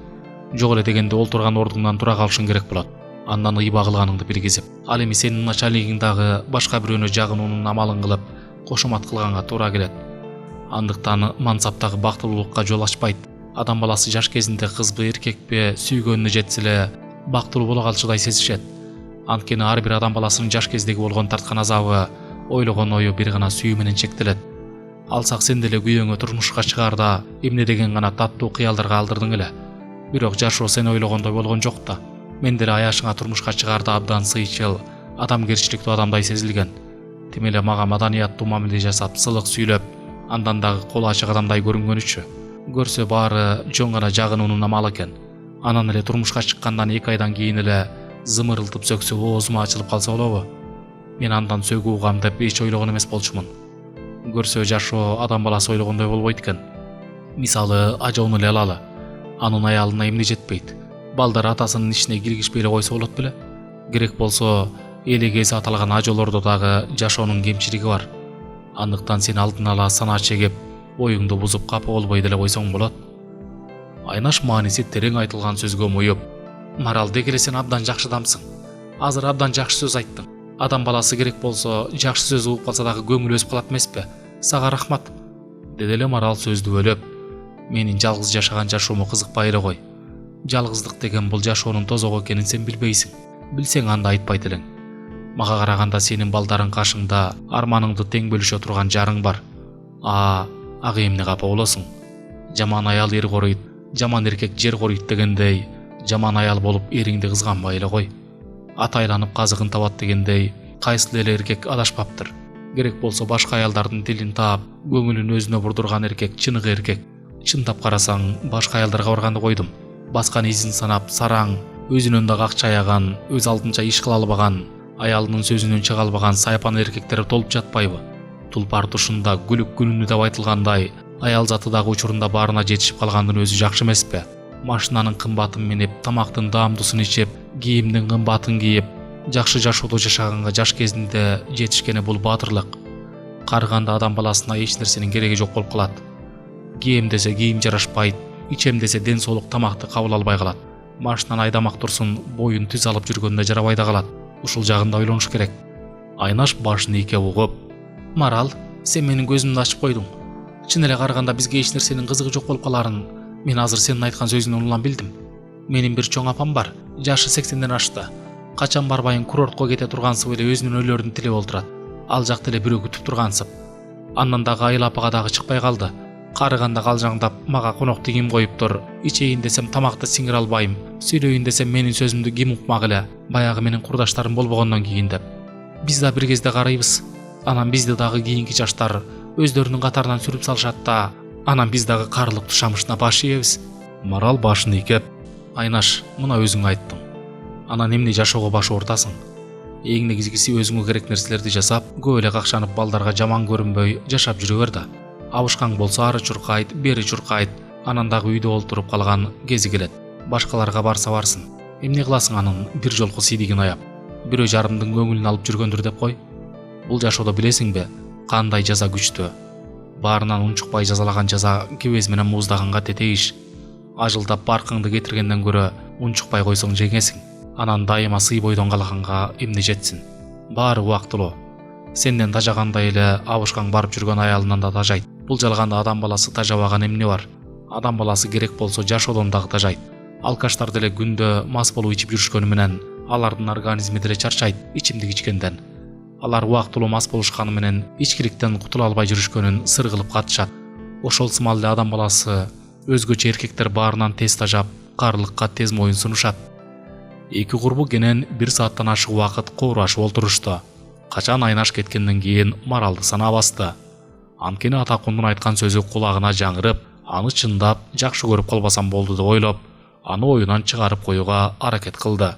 Speaker 1: Жок эле дегенде олтурган ордуңдан тура калышың керек болот. Андан ыйба кылганыңды билгизип. Ал эми сенин начальнигиң дагы башка бирөөнө жагынуунун амалын кылып, кошомат кылганга туура келет. Андыктан мансаптагы бактылуулукка жол ачпайт. Адам баласы жаш кезинде кызбы, эркекпи сүйгөнүнө жетсе эле бактылуу боло калчудай сезишет. Анткени ар бир адам баласынын жаш кездеги болгон тарткан азабы, ойлогон ою бир гана сүйүү менен чектелет. Алсак сен деле күйөөңө турмушка чыгаарда эмне деген гана таттуу кыялдарга алдырдың эле. Бирок жашоо сен ойлогондой болгон жок да. Мен деле аяшыңа турмушка чыгаарда абдан сыйчыл, адамгерчиликтүү адамдай сезилген. Тим эле мага маданияттуу мамиле жасап, сылык сүйлөп, андан дагы кол ачык адамдай көрүнгөнүчү. Көрсө баары жөн гана жагынуунун амалы экен. Анан эле турмушка чыккандан 2 айдан кийин эле зымырылтып сөксө оозума ачылып калса болобу? Мен андан сөгүү угам деп эч ойлогон эмес болчумун. Көрсө жашоо адам баласы ойлогондой болбойт экен. Мисалы, ажоону эле алалы. Анын аялына эмне жетпейт? Балдар атасынын ишине киргишпей эле койсо болот беле? Керек болсо, элегези аталган ажоолордо дагы жашоонун кемчилиги бар. Андыктан сен алдын ала санаа чегип, оюңду бузуп капа болбой деле койсоң болот. Айнаш мааниси терең айтылган сөзгө моюп, Марал, деги эле сен абдан жакшы адамсың. Азыр абдан жакшы сөз айттың. Адам баласы керек болсо, жакшы сөз угуп калса дагы көңүл өсүп калат эмеспи? Сага рахмат. Деди эле Марал сөздү бөлөп, менин жалгыз жашаган жашоому кызыкпай эле кой. Жалгыздык деген бул жашоонун тозогу экенин сен билбейсиң. Билсең анда айтпайт элең. Мага караганда сенин балдарың кашыңда, арманыңды тең бөлүшө турган жарың бар. Ага эмне капа болосуң? Жаман аял эр коруйт, жаман эркек жер коруйт дегендей, жаман аял болуп эриңди кызганбай эле кой. Ат айланып казыгын табат дегендей, кайсыл эле эркек адашпаптыр. Керек болсо башка аялдардын тилин таап, көңүлүн өзүнө бурдурган эркек чыныгы эркек. Чындап карасаң, башка аялдарга барганды койдум. Баскан изин санап, сараң, өзүнөн дагы акча аяган, өз алдынча иш кыла албаган, аялынын сөзүнөн чыга албаган сайпан эркектер толуп жатпайбы? Тулпар тушунда гүлүк күнүнү деп айтылгандай, аял заты дагы учурунда баарына жетишип калгандын өзү жакшы эмеспи? Машинанын кымбатын минип, тамактын даамдусын ичип, кийимдин кымбатын кийип, жакшы жашоодо жашаганга жаш кезинде жетишкени бул баатырлык. Карыганда адам баласына эч нерсенин кереги жок болуп калат. Кийим десе кийим жарашпайт, ичем десе ден соолук тамакты кабыл албай калат. Машинаны айдамак турсун, боюн түз алып жүргөндө жарабай да калат. Ушул жагында ойлонуш керек. Айнаш башын ийке угуп, Марал, сен менин көзүмдү ачып койдуң. Чын эле караганда бизге эч нерсенин кызыгы жок болуп каларын мен азыр сенин айткан сөзүңөн улам билдим. Менин бир чоң апам бар, жашы 80ден ашты. Качан барбайын курортко кете тургансып эле өзүнүн өлөрүн тилеп олтурат. Ал жакта эле бирөө күтүп тургансып. Андан дагы айыл апага дагы чыкпай калды. Карыганда калжаңдап мага конок тигим коюп тур. Ичейин десем тамакты сиңире албайм. Сүйлөйүн десем менин сөзүмдү ким укмак эле. Баягы менин курдаштарым болбогондон кийин деп. Биз да бир кезде карыйбыз. Анан бизди дагы кийинки жаштар өздөрүнүн катарынан сүрүп салышат да, анан биз дагы карылыктуу шамышына баш ийебиз. Марал башын ийкеп, Айнаш, мына өзүң айттың. Анан эмне жашоого баш ортасың? Эң негизгиси өзүңө керек нерселерди жасап, көп эле какшанып балдарга жаман көрүнбөй жашап жүрө бер да. Абышкаң болсо ары чуркайт, бери чуркайт, анан дагы үйдө олтуруп калган кези келет. Башкаларга барса барсын. Эмне кыласың анын бир жолку сийдигин аяп? Бирөө жарымдын көңүлүн алып жүргөндүр деп кой. Бул жашоодо билесиңби, кандай жаза күчтүү. Баарынан унчукпай жазалаган жаза кебез менен муздагынга тетейиш. Ажылдап баркыңды кетиргенден көрө унчукпай койсоң жеңесиң. Анан дайыма сый бойдон калганга эмне жетсин? Баары убактылуу. Сенден тажагандай эле абышкаң барып жүргөн аялынан да тажайт. Бул жалганда адам баласы тажабаган эмне бар? Адам баласы керек болсо жашоодон дагы тажайт. Алкаштар деле күндө мас болуп ичип жүрүшкөнү менен алардын организми деле чарчайт ичимдик ичкенден. Алар убактылуу мас болушканы менен ичкиликтен кутула албай жүрүшкөнүн сыр кылып катышат. Ошол сымал эле адам баласы өзгөчө эркектер баарынан тез тажап, карылыкка тез моюн сунушат. Эки курбу кенен 1 сааттан ашык убакыт коурашып олтурушту. Качан Айнаш кеткенден кийин Маралды санаа басты. Анткени Атакундун айткан сөзү кулагына жаңырып, аны чындап жакшы көрүп калбасам болду деп ойлоп, аны оюнан чыгарып коюуга аракет кылды.